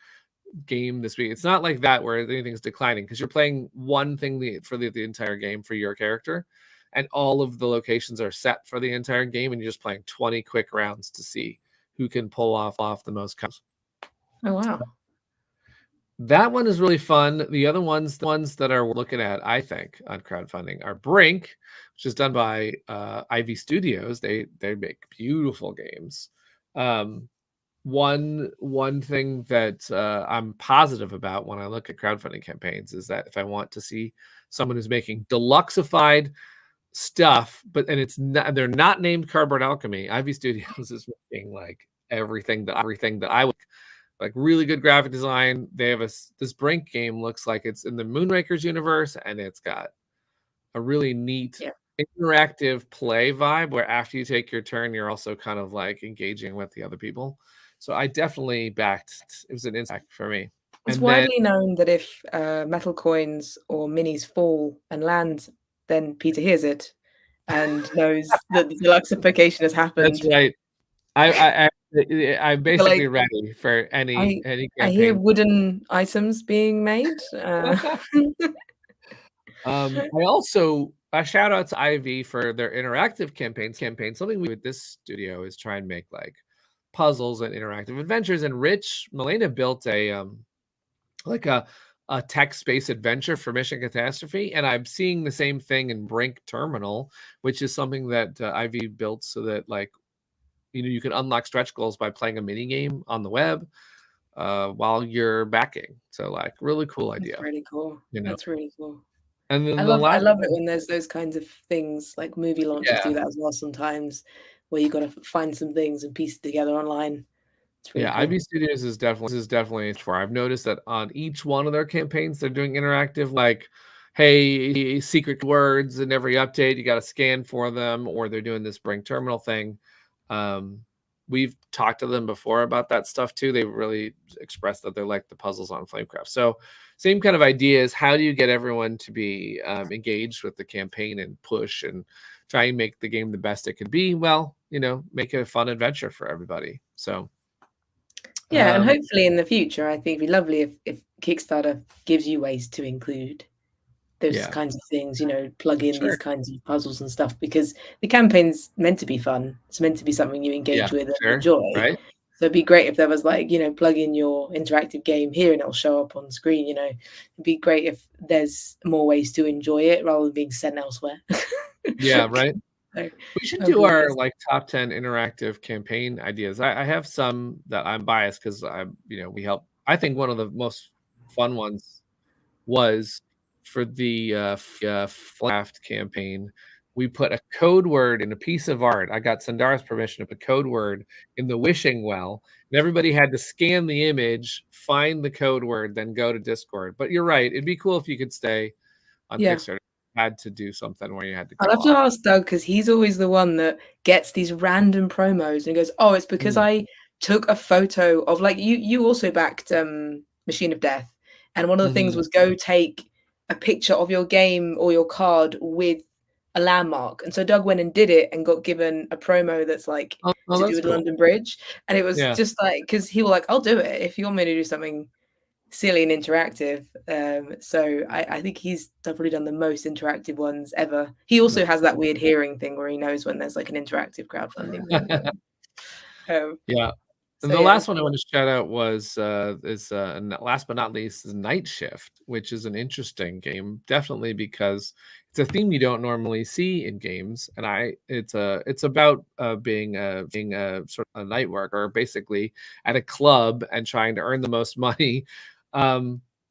game this week. It's not like that where anything's declining, because you're playing one thing for the entire game for your character, and all of the locations are set for the entire game, and you're just playing 20 quick rounds to see who can pull off the most counts. Oh wow. That one is really fun. The other ones, the ones that are looking at, I think, on crowdfunding are Brink, which is done by Ivy Studios. They make beautiful games. One thing that I'm positive about when I look at crowdfunding campaigns is that if I want to see someone who's making deluxeified stuff, they're not named Cardboard Alchemy, Ivy Studios is making like everything that I would like really good graphic design. They have this Brink game looks like it's in the Moonrakers universe, and it's got a really neat Yeah. interactive play vibe where after you take your turn, you're also kind of like engaging with the other people. So I definitely backed. It was an impact for me. It's And then widely known that if metal coins or minis fall and land, then Peter hears it and knows that the deluxification has that's happened. right. I'm But, like, basically ready for any I hear campaign. wooden items being made. I also a shout out to Ivy for their interactive campaigns. Something we do with this studio is try and make like puzzles and interactive adventures. And Rich Milena built like a text-based adventure for Mission Catastrophe, and I'm seeing the same thing in Brink Terminal, which is something that Ivy built so that like you can unlock stretch goals by playing a mini game on the web while you're backing. So like really cool That's idea, really cool. you know. That's really cool. And I then the love I last love it one, when there's those kinds of things, like movie launches yeah, do that as well sometimes, where you gotta find some things and piece it together online. It's really yeah, cool. IB Studios is definitely for. I've noticed that on each one of their campaigns, they're doing interactive, like, hey, secret words in every update, you got to scan for them, or they're doing this Brink Terminal thing. Um, we've talked to them before about that stuff too. They really expressed that they're like the puzzles on Flamecraft. So, same kind of idea is how do you get everyone to be engaged with the campaign and push and try and make the game the best it could be? Well, make it a fun adventure for everybody. So. Yeah, and Um, hopefully in the future, I think it'd be lovely if Kickstarter gives you ways to include those yeah, kinds of things, plug in these sure. kinds of puzzles and stuff, because the campaign's meant to be fun. It's meant to be something you Yeah, engage with and sure. enjoy. Right. So it'd be great if there was like, plug in your interactive game here and it'll show up on screen, It'd be great if there's more ways to enjoy it rather than being sent elsewhere. Yeah, right. So We should do hopefully our there's like top 10 interactive campaign ideas. I have some that I'm biased because we help. I think one of the most fun ones was for the Flaft campaign. We put a code word in a piece of art. I got Sundara's permission to put a code word in the wishing well, and everybody had to scan the image, find the code word, then go to Discord. But you're right; it'd be cool if you could stay on yeah. Kickstarter. Had to do something where you had to I'd go love to on. ask Doug because he's always the one that gets these random promos and goes, "Oh, it's because Mm. I took a photo of like you also backed Machine of Death, and one of the things Mhm. was go take a picture of your game or your card with a landmark." And so Doug went and did it and got given a promo that's like Oh, to do that's with cool. London Bridge, and it was Yeah. just like because he was like, "I'll do it if you want me to do something silly and interactive." So I think he's probably done the most interactive ones ever. He also has that weird hearing thing where he knows when there's like an interactive crowdfunding thing going. Yeah. And So the yeah, last one I want to shout out was last but not least is Night Shift, which is an interesting game, definitely because it's a theme you don't normally see in games, and it's about being a sort of a night worker, basically at a club and trying to earn the most money.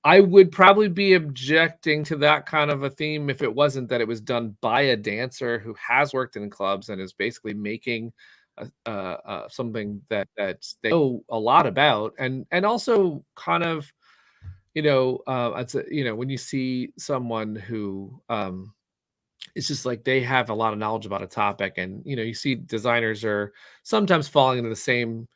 I would probably be objecting to that kind of a theme if it wasn't that it was done by a dancer who has worked in clubs and is basically making something that they know a lot about, and also kind of it's when you see someone who it's just like they have a lot of knowledge about a topic, and you see designers are sometimes falling into the same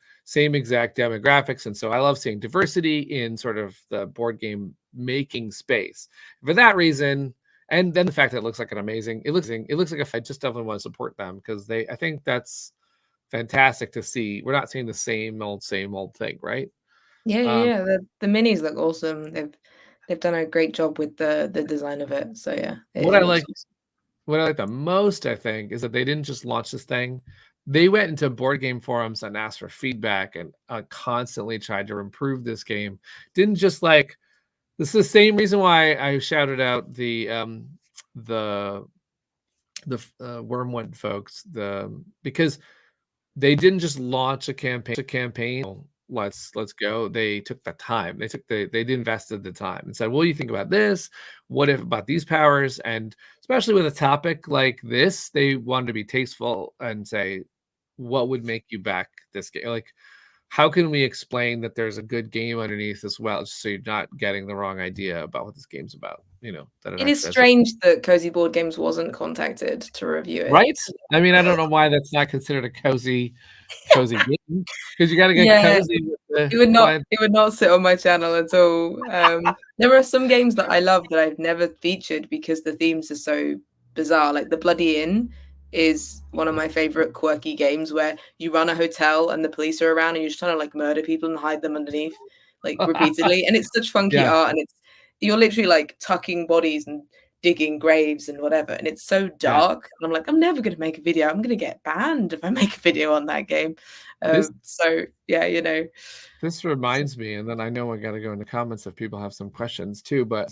exact demographics, and so I love seeing diversity in sort of the board game making space for that reason. And then the fact that it looks like it looks like a fight. Just definitely want to support them because I think that's fantastic to see. We're not seeing the same old thing, right? yeah. The minis look awesome. They've done a great job with the design of it. So yeah, What it I looks like, awesome. what I like the most, I think, is that they didn't just launch this thing. They went into board game forums and asked for feedback and constantly tried to improve this game. Didn't just like this is the same reason why I shouted out the Wormwood folks because they didn't just launch a campaign. "Oh, let's go." They took the time. They invested the time and said, "What do you think about this? What if about these powers?" And especially with a topic like this, they wanted to be tasteful and say, "What would make you back this game?" Like how can we explain that there's a good game underneath as well, so you're not getting the wrong idea about what this game's about, that it It is actually has a strange that Cozy Board Games wasn't contacted to review it. right? I mean, I don't know why that's not considered a cozy game, because you gotta get Yeah, cozy with the it would not client. it would not sit on my channel at all. There are some games that I love that I've never featured because the themes are so bizarre. Like The Bloody Inn is one of my favorite quirky games where you run a hotel and the police are around and you're just trying to like murder people and hide them underneath like repeatedly. And it's such funky Yeah, art and you're literally like tucking bodies and digging graves and whatever. And it's so yeah. dark. And I'm like, I'm never gonna make a video. I'm gonna get banned if I make a video on that game. This So yeah, this reminds me, and then I know I gotta go in the comments if people have some questions too, but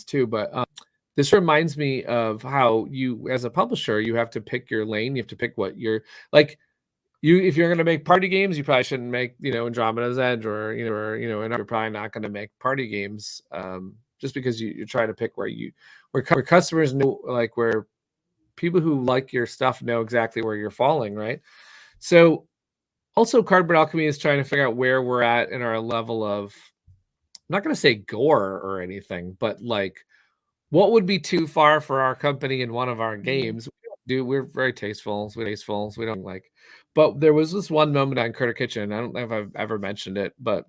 this reminds me of how you, as a publisher, you have to pick your lane. You have to pick what you're like. If you're going to make party games, you probably shouldn't make, Andromeda's Edge, and you're probably not going to make party games, just because you're trying to pick where customers know, like where people who like your stuff know exactly where you're falling, right? So also Cardboard Alchemy is trying to figure out where we're at in our level of, I'm not going to say gore or anything, but like, what would be too far for our company in one of our games? We're very tasteful. We don't like, but there was this one moment on Critter Kitchen. I don't know if I've ever mentioned it, but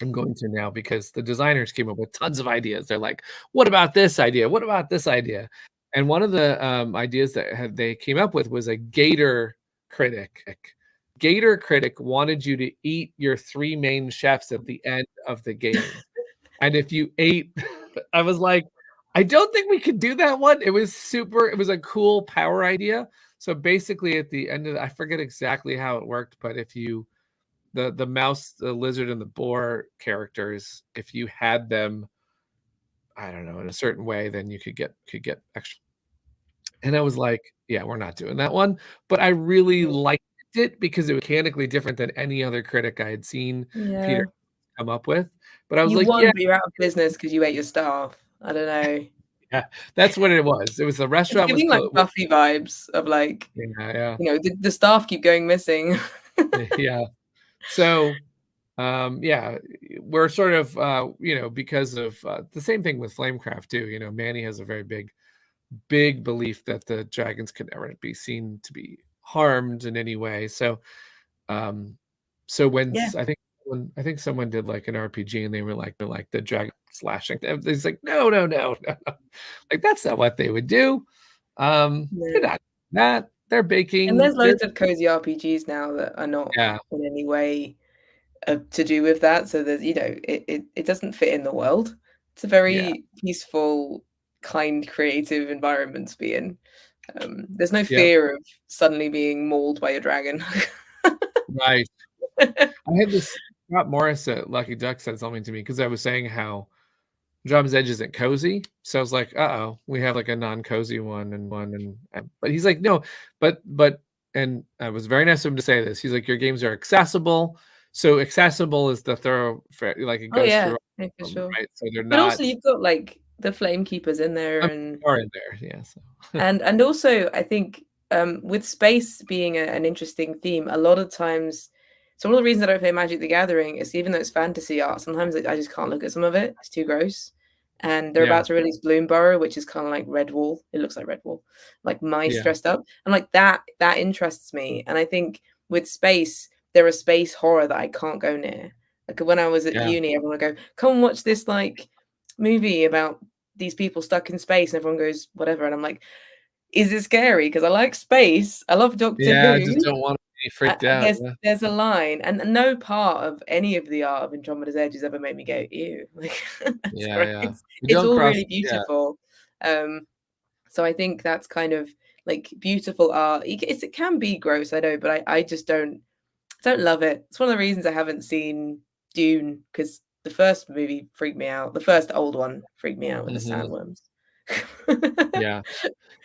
I'm going to now because the designers came up with tons of ideas. They're like, "What about this idea? What about this idea?" And one of the ideas that they came up with was a gator critic. Gator critic wanted you to eat your 3 main chefs at the end of the game, and if you ate, I was like, I don't think we could do that one. It was a cool power idea. So basically at the end of I forget exactly how it worked, but if you the mouse, the lizard, and the boar characters, if you had them, I don't know, in a certain way, then you could get extra. And I was like, yeah, we're not doing that one. But I really liked it because it was mechanically different than any other critic I had seen Peter yeah. come up with. But I was You like, won, yeah, but you're out of business because you ate your staff. I don't know. yeah, that's what it was. It was the It's restaurant was giving like closed. Buffy vibes of like, Yeah, the staff keep going missing. yeah. So, yeah, we're sort of, because of the same thing with Flamecraft too. Manny has a very big belief that the dragons could never be seen to be harmed in any way. So, when Yeah. I think someone did like an RPG and they were like the dragon slashing them. It's like, no, no, no, no, no. Like that's not what they would do. They're not doing that. They're And baking. there's loads of cozy RPGs now that are not Yeah, in any way to do with that. So there's, it doesn't fit in the world. It's a yeah, very peaceful, kind, creative environment to be in. There's no yeah. fear of suddenly being mauled by a dragon. Right. I had this Scott Morris at Lucky Duck said something to me because I was saying how Drum's Edge isn't cozy. So I was like, uh-oh, we have like a non-cozy one, but he's like, no, but and I was very nice of him to say this. He's like, your games are accessible. So accessible is the thoroughfare, like it Oh goes yeah, through, yeah, for sure. right? So they're But not also you've got like the flame keepers in there and are in there, yeah. So. and also I think with space being an interesting theme, a lot of times. So one of the reasons I don't play Magic the Gathering is even though it's fantasy art, sometimes I just can't look at some of it. It's too gross. And they're Yeah, about to release Bloomburrow, which is kind of like Redwall. It looks like Redwall, like mice yeah, dressed up. And like that interests me. And I think with space, there are space horror that I can't go near. Like when I was at yeah, uni, everyone would go, come and watch this like movie about these people stuck in space. And everyone goes, whatever. And I'm like, is it scary? Because I like space. I love Doctor yeah. I Who. just don't want to be freaked out. Yeah, There's a line, and no part of any of the art of Andromeda's Edge has ever made me go, ew. Like that's yeah, gross. yeah. You It's don't all cross. really Yeah, beautiful. So I think that's kind of like beautiful art. It can be gross, I know, but I just don't love it. It's one of the reasons I haven't seen Dune because the first movie freaked me out. The first old one freaked me out with the hmm, sandworms. yeah.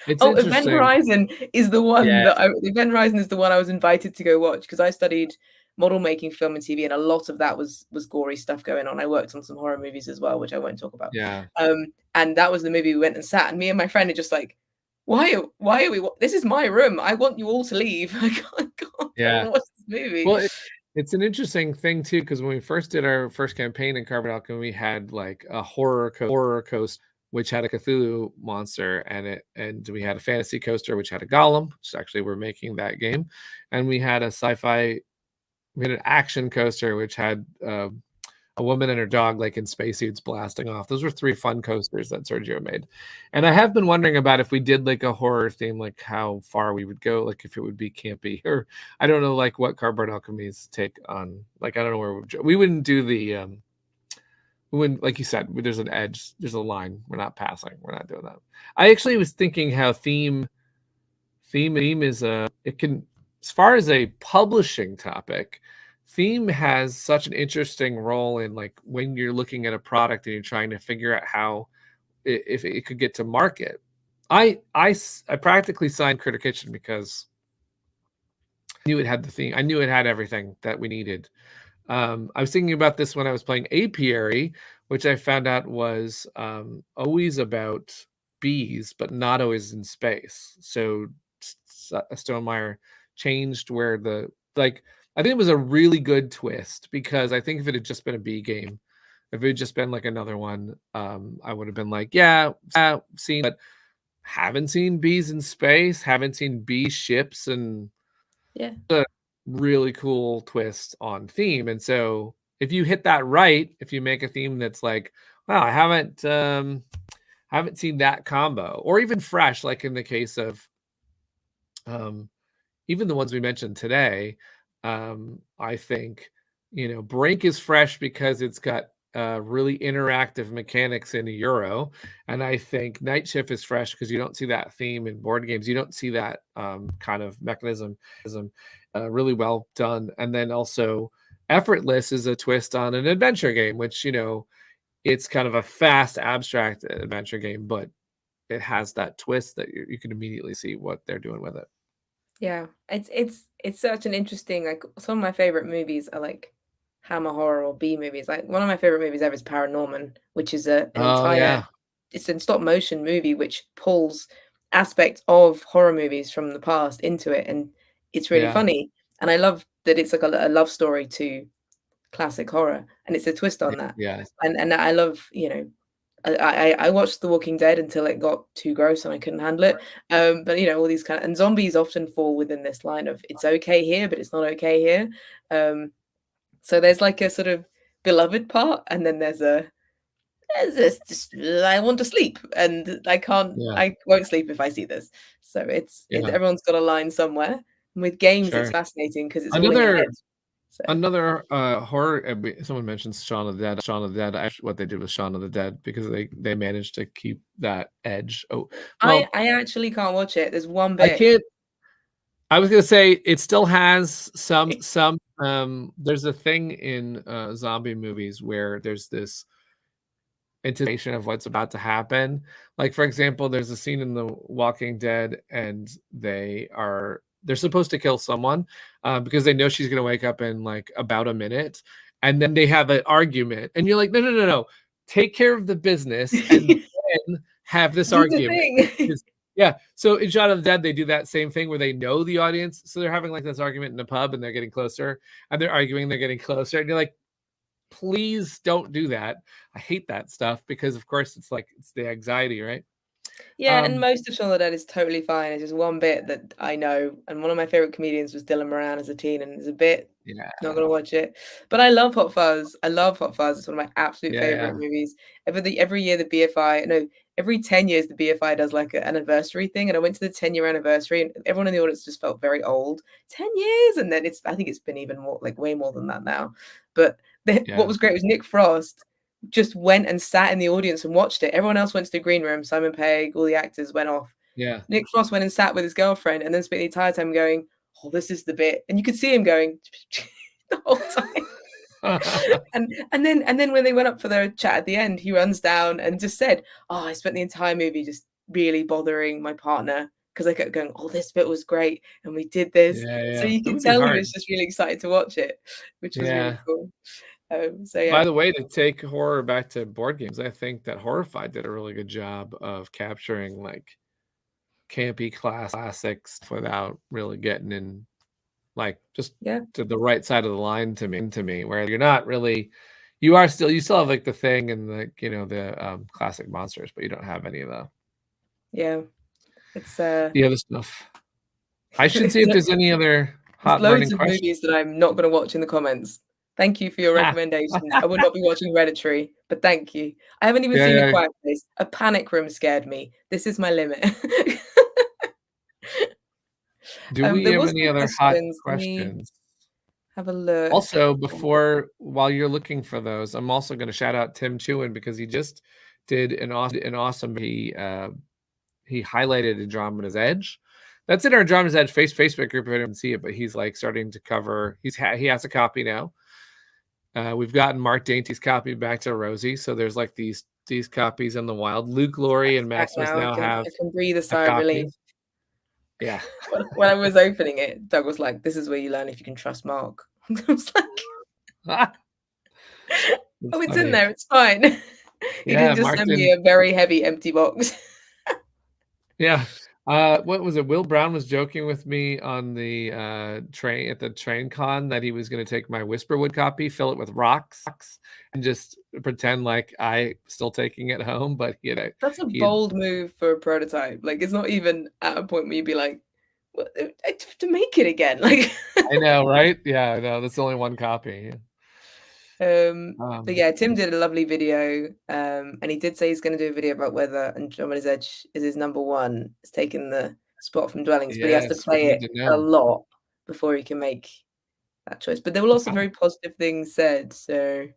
It's Oh, Event interesting. Horizon is the one Yeah, that Event Horizon is the one I was invited to go watch because I studied model making, film and TV, and a lot of that was gory stuff going on. I worked on some horror movies as well, which I won't talk about. yeah, And that was the movie we went and sat, and me and my friend are just like, why are we? This is my room. I want you all to leave. I can't go yeah. and watch this movie. Well, It's an interesting thing too, because when we first did our first campaign in Cardboard Alchemy, we had like a horror coaster, which had a Cthulhu monster, and we had a fantasy coaster, which had a golem, which actually we're making that game, and we had an action coaster, which had a woman and her dog like in spacesuits blasting off. Those were 3 fun coasters that Sergio made. And I have been wondering about if we did like a horror theme, like how far we would go, like if it would be campy, or I don't know, like what Cardboard Alchemy's take on, like I don't know where we wouldn't do the we wouldn't, like you said, there's an edge, there's a line. We're not passing. We're not doing that. I actually was thinking how theme is it can, as far as a publishing topic, theme has such an interesting role in like when you're looking at a product and you're trying to figure out how if it could get to market. I practically signed Critter Kitchen because I knew it had the theme. I knew it had everything that we needed. I was thinking about this when I was playing Apiary, which I found out was always about bees, but not always in space. So Stonemeyer changed where I think it was a really good twist, because I think if it had just been a bee game, if it had just been like another one, I would have been like, yeah, seen, but haven't seen bees in space, haven't seen bee ships, and Yeah. a really cool twist on theme. And so if you hit that right, if you make a theme that's like, wow, I haven't seen that combo, or even fresh, like in the case of even the ones we mentioned today, I think, Brink is fresh because it's got really interactive mechanics in a Euro, and I think Night Shift is fresh because you don't see that theme in board games. You don't see that kind of mechanism really well done. And then also, Effortless is a twist on an adventure game, which it's kind of a fast, abstract adventure game, but it has that twist that you can immediately see what they're doing with it. Yeah, it's such an interesting, like, some of my favorite movies are like Hammer horror or B movies. Like one of my favorite movies ever is Paranorman, which is an Oh entire, yeah, it's a stop motion movie which pulls aspects of horror movies from the past into it, and it's really yeah, funny. And I love that it's like a love story to classic horror, and it's a twist on that. yeah, And I love, I watched The Walking Dead until it got too gross and I couldn't handle it. But all these kind of, and zombies often fall within this line of it's okay here, but it's not okay here. So there's like a sort of beloved part, and then there's this just, I want to sleep and yeah, I won't sleep if I see this. So it's yeah. everyone's got a line somewhere. And with games, it's Sure. fascinating because it's all in your head. Another So another horror. Someone mentions Shaun of the Dead. Shaun of the Dead. Actually, what they did with Shaun of the Dead, because they managed to keep that edge. Oh, well, I actually can't watch it. There's one I bit. can't. I was gonna say it still has some. There's a thing in zombie movies where there's this anticipation of what's about to happen. Like, for example, there's a scene in The Walking Dead, and they're supposed to kill someone because they know she's going to wake up in like about a minute, and then they have an argument, and you're like, no, no, no, no, take care of the business and then have this Do the argument. thing. Yeah. So in Shaun of the Dead, they do that same thing where they know the audience, so they're having like this argument in a pub, and they're getting closer, and they're arguing, they're getting closer, and you're like, please don't do that. I hate that stuff because, of course, it's the anxiety, right? Yeah, and Um, most of Shaun of the Dead is totally fine. It's just one bit that I know, and one of my favorite comedians was Dylan Moran as a teen, and it's a bit yeah, not gonna watch it. But I love Hot Fuzz. I love Hot Fuzz. It's one of my absolute yeah, favorite yeah, movies. Every year the BFI, no, every 10 years the BFI does like an anniversary thing, and I went to the 10-year anniversary, and everyone in the audience just felt very old. 10 years, and then I think it's been even more, like way more than that now. But what yeah, was great was Nick Frost just went and sat in the audience and watched it. Everyone else went to the green room. Simon Pegg, all the actors went off. yeah, Nick Frost went and sat with his girlfriend and then spent the entire time going, "Oh, this is the bit." And you could see him going the whole time. And then when they went up for their chat at the end, he runs down and just said, "Oh, I spent the entire movie just really bothering my partner because I kept going, oh, this bit was great, and we did this." yeah, So yeah. you That could would be tell he was hard. just really excited to watch it, which was really Yeah. cool. So yeah. By the way, to take horror back to board games, I think that Horrified did a really good job of capturing like campy classics without really getting in like just Yeah. to the right side of the line to me, where you're not really, you still have like the thing and the, you know, the classic monsters, but you don't have any of Yeah. It's the other stuff. I should see if there's any other there's hot burning loads of questions. movies that I'm not gonna watch in the comments. Thank you for your recommendations. I would not be watching Hereditary, but thank you. I haven't even seen A Quiet Place. A Panic Room scared me. This is my limit. Do we There have was any some other hot questions. Let me questions? have a look. Also, while you're looking for those, I'm also going to shout out Tim Chewin because he just did an awesome. He highlighted Andromeda's Edge. That's in our Andromeda's Edge Facebook group. If anyone can see it, but he's like starting to cover. He has a copy now. We've gotten Mark Dainty's copy back to Rosie, so there's like these copies in the wild. Luke, Lori, and Maximus now have. I can breathe a a sigh of copy. relief. Yeah. When I was opening it, Doug was like, "This is where you learn if you can trust Mark." I was like, "Oh, it's in there. It's fine." He didn't just send me a very heavy empty box. Yeah. What was it? Will Brown was joking with me on the train at the train con that he was going to take my Whisperwood copy, fill it with rocks, and just pretend like I still taking it home. But that's a bold move for a prototype. Like, it's not even at a point where you'd be like, well, I have to make it again. Like, I know, right? Yeah, I know. That's only one copy. But yeah, Tim did a lovely video, and he did say he's going to do a video about whether Andromeda's Edge is his number one. It's taking the spot from Dwellings, but he has to play it a lot before he can make that choice. But there were lots of very positive things said, so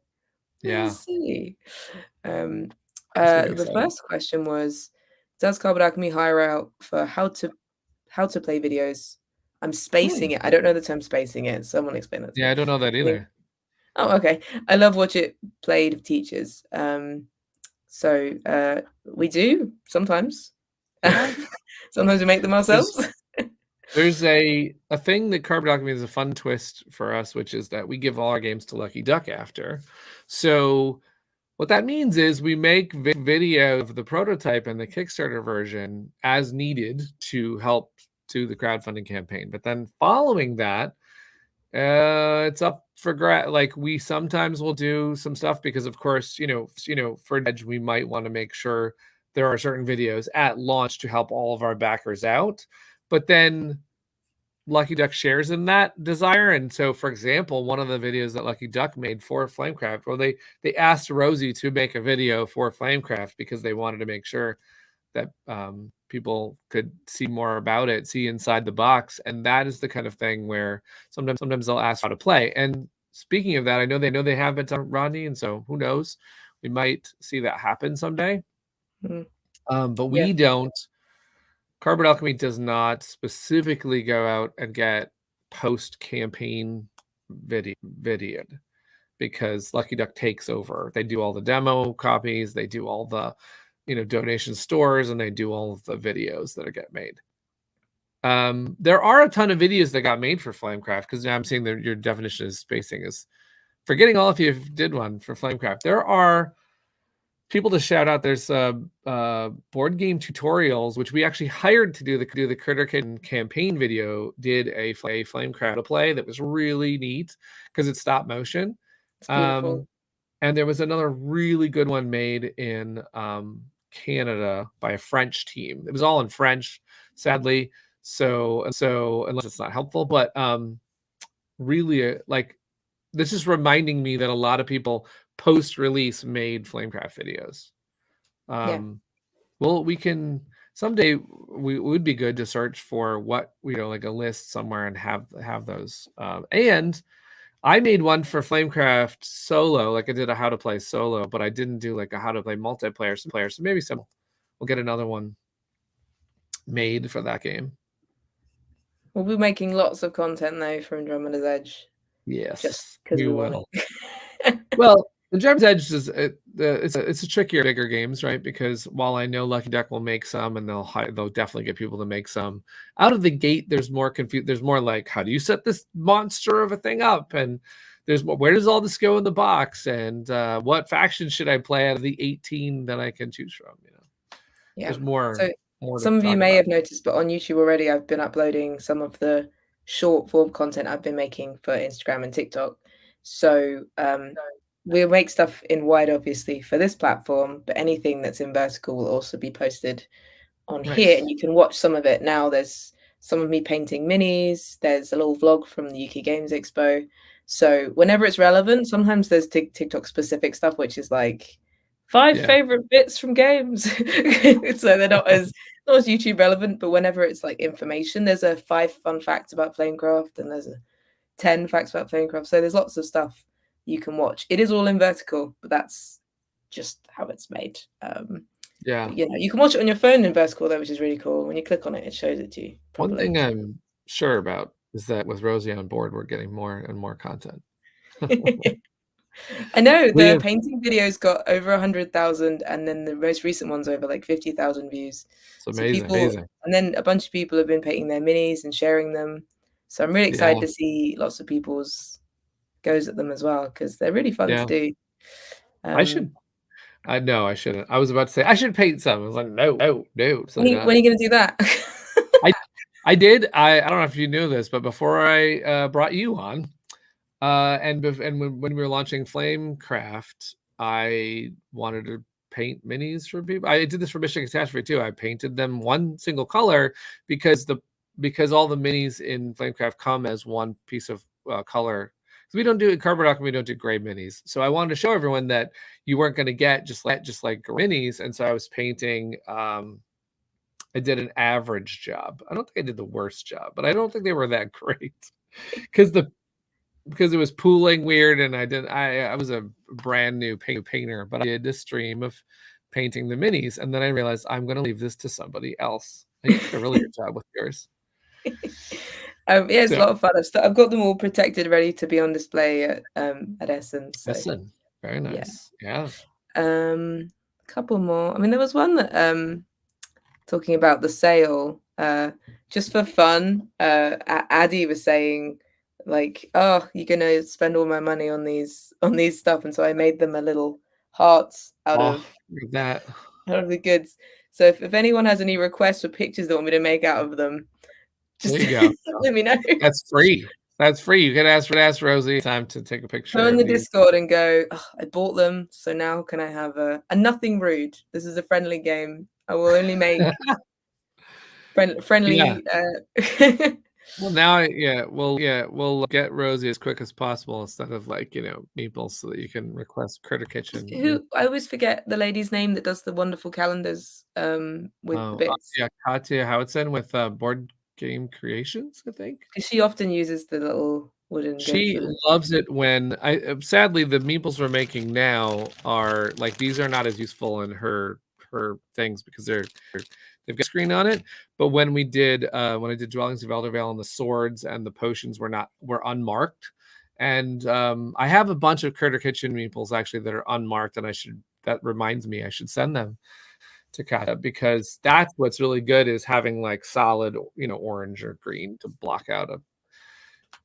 we'll see. The first question was, does Cardboard Alchemy hire out for how to play videos? I'm spacing it. I don't know the term spacing it. Someone explain that to me. I don't know that either. Oh, okay. I love Watch It Played of teachers. So we do sometimes. Sometimes we make them ourselves. There's a thing that Cardboard Alchemy is a fun twist for us, which is that we give all our games to Lucky Duck after. So what that means is we make video of the prototype and the Kickstarter version as needed to help to the crowdfunding campaign. But then following that, it's up for like we sometimes will do some stuff because of course, for Edge, we might want to make sure there are certain videos at launch to help all of our backers out. But then Lucky Duck shares in that desire. And so, for example, one of the videos that Lucky Duck made for Flamecraft, or they asked Rosie to make a video for Flamecraft because they wanted to make sure that people could see more about it, see inside the box. And that is the kind of thing where sometimes they'll ask how to play. And speaking of that, I know they have been done, Rodney, and so who knows, we might see that happen someday. But we don't. Cardboard Alchemy does not specifically go out and get post-campaign video because Lucky Duck takes over. They do all the demo copies, they do all the donation stores, and they do all of the videos that get made. There are a ton of videos that got made for Flamecraft because now I'm seeing that your definition is spacing is forgetting all of you did one for Flamecraft. There are people to shout out. There's board game tutorials, which we actually hired to do the Critter Kitten campaign video, did a Flamecraft play that was really neat because it's stop motion. It's beautiful. And there was another really good one made in Canada by a French team. It was all in French, sadly. So unless it's not helpful, but really like this is reminding me that a lot of people post-release made Flamecraft videos. Well, we can someday. We would be good to search for what like a list somewhere and have those. And I made one for Flamecraft solo, like I did a how to play solo, but I didn't do like a how to play multiplayer. So maybe we'll get another one made for that game. We'll be making lots of content though for Andromeda's Edge. Yes, just because we will. Well, Andromeda's Edge is it's a trickier, bigger games, right? Because while I know Lucky Duck will make some, and they'll definitely get people to make some out of the gate. There's more There's more like, how do you set this monster of a thing up? And there's more, where does all this go in the box? And what faction should I play out of the 18 that I can choose from? Yeah, there's more. So some of you may have noticed, but on YouTube already, I've been uploading some of the short form content I've been making for Instagram and TikTok. So we'll make stuff in wide, obviously, for this platform, but anything that's in vertical will also be posted on here, and you can watch some of it now. There's some of me painting minis. There's a little vlog from the UK Games Expo. So whenever it's relevant, sometimes there's TikTok specific stuff, which is like 5 favorite bits from games. So they're not as YouTube relevant, but whenever it's like information, there's a 5 fun facts about Flamecraft, and there's a 10 facts about Flamecraft. So there's lots of stuff you can watch. It is all in vertical, but that's just how it's made. Yeah. You know, you can watch it on your phone in vertical though, which is really cool. When you click on it, it shows it to you properly. One thing I'm sure about is that with Rosie on board, we're getting more and more content. I know the painting videos got over 100,000, and then the most recent ones over like 50,000 views. It's amazing, amazing. And then a bunch of people have been painting their minis and sharing them. So I'm really excited to see lots of people's goes at them as well, because they're really fun to do. I shouldn't. I was about to say I should paint some. I was like, no. So when are you going to do that? I did. I don't know if you knew this, but before I brought you on, and when we were launching Flamecraft, I wanted to paint minis for people. I did this for Mission Catastrophe too. I painted them one single color because all the minis in Flamecraft come as one piece of color. So we don't do Cardboard Alchemy, we don't do gray minis. So I wanted to show everyone that you weren't going to get just like minis. And so I was painting. I did an average job. I don't think I did the worst job, but I don't think they were that great because it was pooling weird, and I was a brand new painter, but I did a stream of painting the minis, and then I realized I'm going to leave this to somebody else. You did a really good job with yours. It's a lot of fun. I've got them all protected, ready to be on display at Essen. So. Essen, very nice. Yeah. A couple more. I mean, there was one that talking about the sale, just for fun. Addy was saying, like, oh, you're gonna spend all my money on these stuff, and so I made them a little hearts out of the goods. So if anyone has any requests or pictures they want me to make out of them, just there you go. let me know. That's free. You can ask Rosie time to take a picture. Go in the Discord and go, oh, I bought them, so now can I have a nothing rude? This is a friendly game. I will only make friendly. Yeah. Well, now, we'll get Rosie as quick as possible instead of Meeples, so that you can request Critter Kitchen. I always forget the lady's name that does the wonderful calendars with the bits. Katya Howitson with Board Game Creations, I think. She often uses the little wooden. She loves it when sadly the Meeples we're making now are like, these are not as useful in her things because they've got a screen on it. But when I did Dwellings of Eldervale, and the swords and the potions were unmarked, and I have a bunch of Critter Kitchen Meeples actually that are unmarked, and that reminds me I should send them to Kata, because that's what's really good, is having like solid orange or green to block out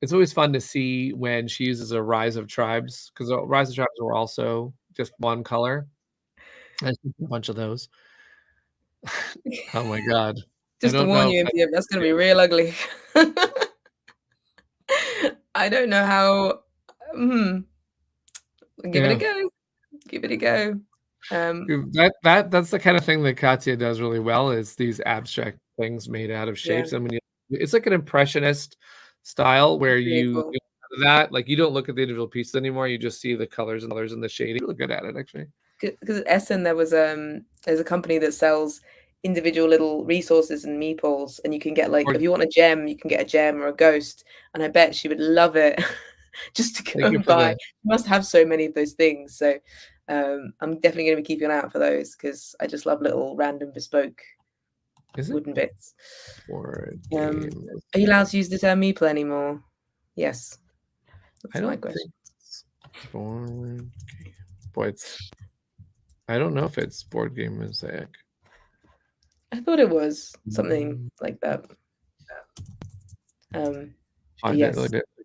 it's always fun to see when she uses a Rise of Tribes, because Rise of Tribes were also just one color. I see a bunch of those. Oh my god. Just to warn you, that's going to be real ugly. I don't know how. Give it a go. Give it a go. That's the kind of thing that Katya does really well, is these abstract things made out of shapes. And it's like an impressionist style where you don't look at the individual pieces anymore. You just see the colors and the shading. You're really good at it, actually. Because at Essen there's a company that sells individual little resources and meeples, and you can get if you want a gem, you can get a gem or a ghost, and I bet she would love it just to go and buy. You must have so many of those things, so I'm definitely going to be keeping an eye out for those, because I just love little random bespoke wooden bits. Are you allowed to use the term meeple anymore? Yes, that's my question. I don't know if it's Board Game Mosaic. I thought it was something like that. Yes.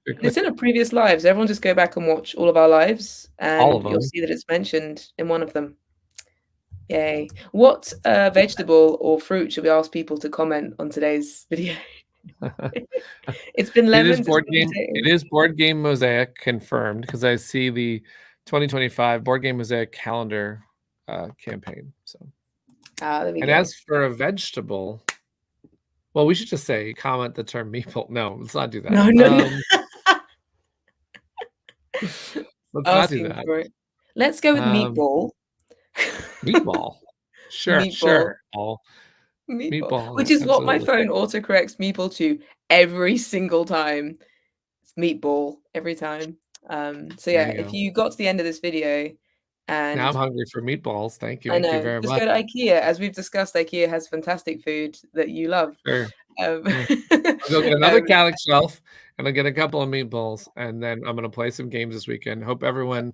It's in a previous live, so everyone just go back and watch all of our lives, and you'll see that it's mentioned in one of them. Yay. What vegetable or fruit should we ask people to comment on today's video? It's been It is lemons. It's board been game. potatoes. It is Board Game Mosaic confirmed because I see the 2025 Board Game Mosaic calendar campaign. So, There we and go. as for a vegetable, well, we should just say comment the term meatball. No, let's not do that. No, no, no. Let's not do Asking that. for it. Let's go with meatball. Meatball. Sure, Meatball. sure. Meatball. Which is what my phone autocorrects meatball to every single time. It's meatball every time. So yeah, if you got to the end of this video and now I'm hungry for meatballs. Thank you. I know, Thank you very just much. go to IKEA. As we've discussed, IKEA has fantastic food that you love. Sure. I'll go get another Calyx shelf and I'll get a couple of meatballs, and then I'm gonna play some games this weekend. Hope everyone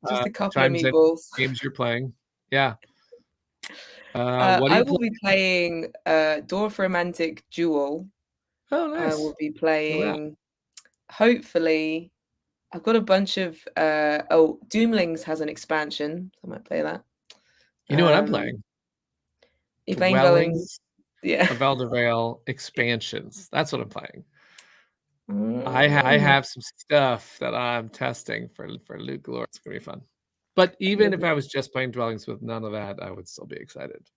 just a couple of meatballs. Games you're playing. Yeah. I will be playing Dorfromantic Duel. Oh, nice. I will be playing. Hopefully, I've got a bunch of. Doomlings has an expansion. So I might play that. You know what I'm playing? You're playing Dwellings. Yeah. of Elder Vale expansions. That's what I'm playing. I have some stuff that I'm testing for Loot Galore. It's gonna be fun. But even if I was just playing Dwellings with none of that, I would still be excited.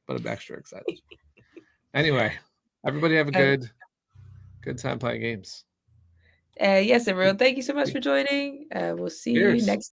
But I'm extra excited. Anyway, everybody have a good time playing games. Yes, everyone. Thank you so much for joining. We'll see you next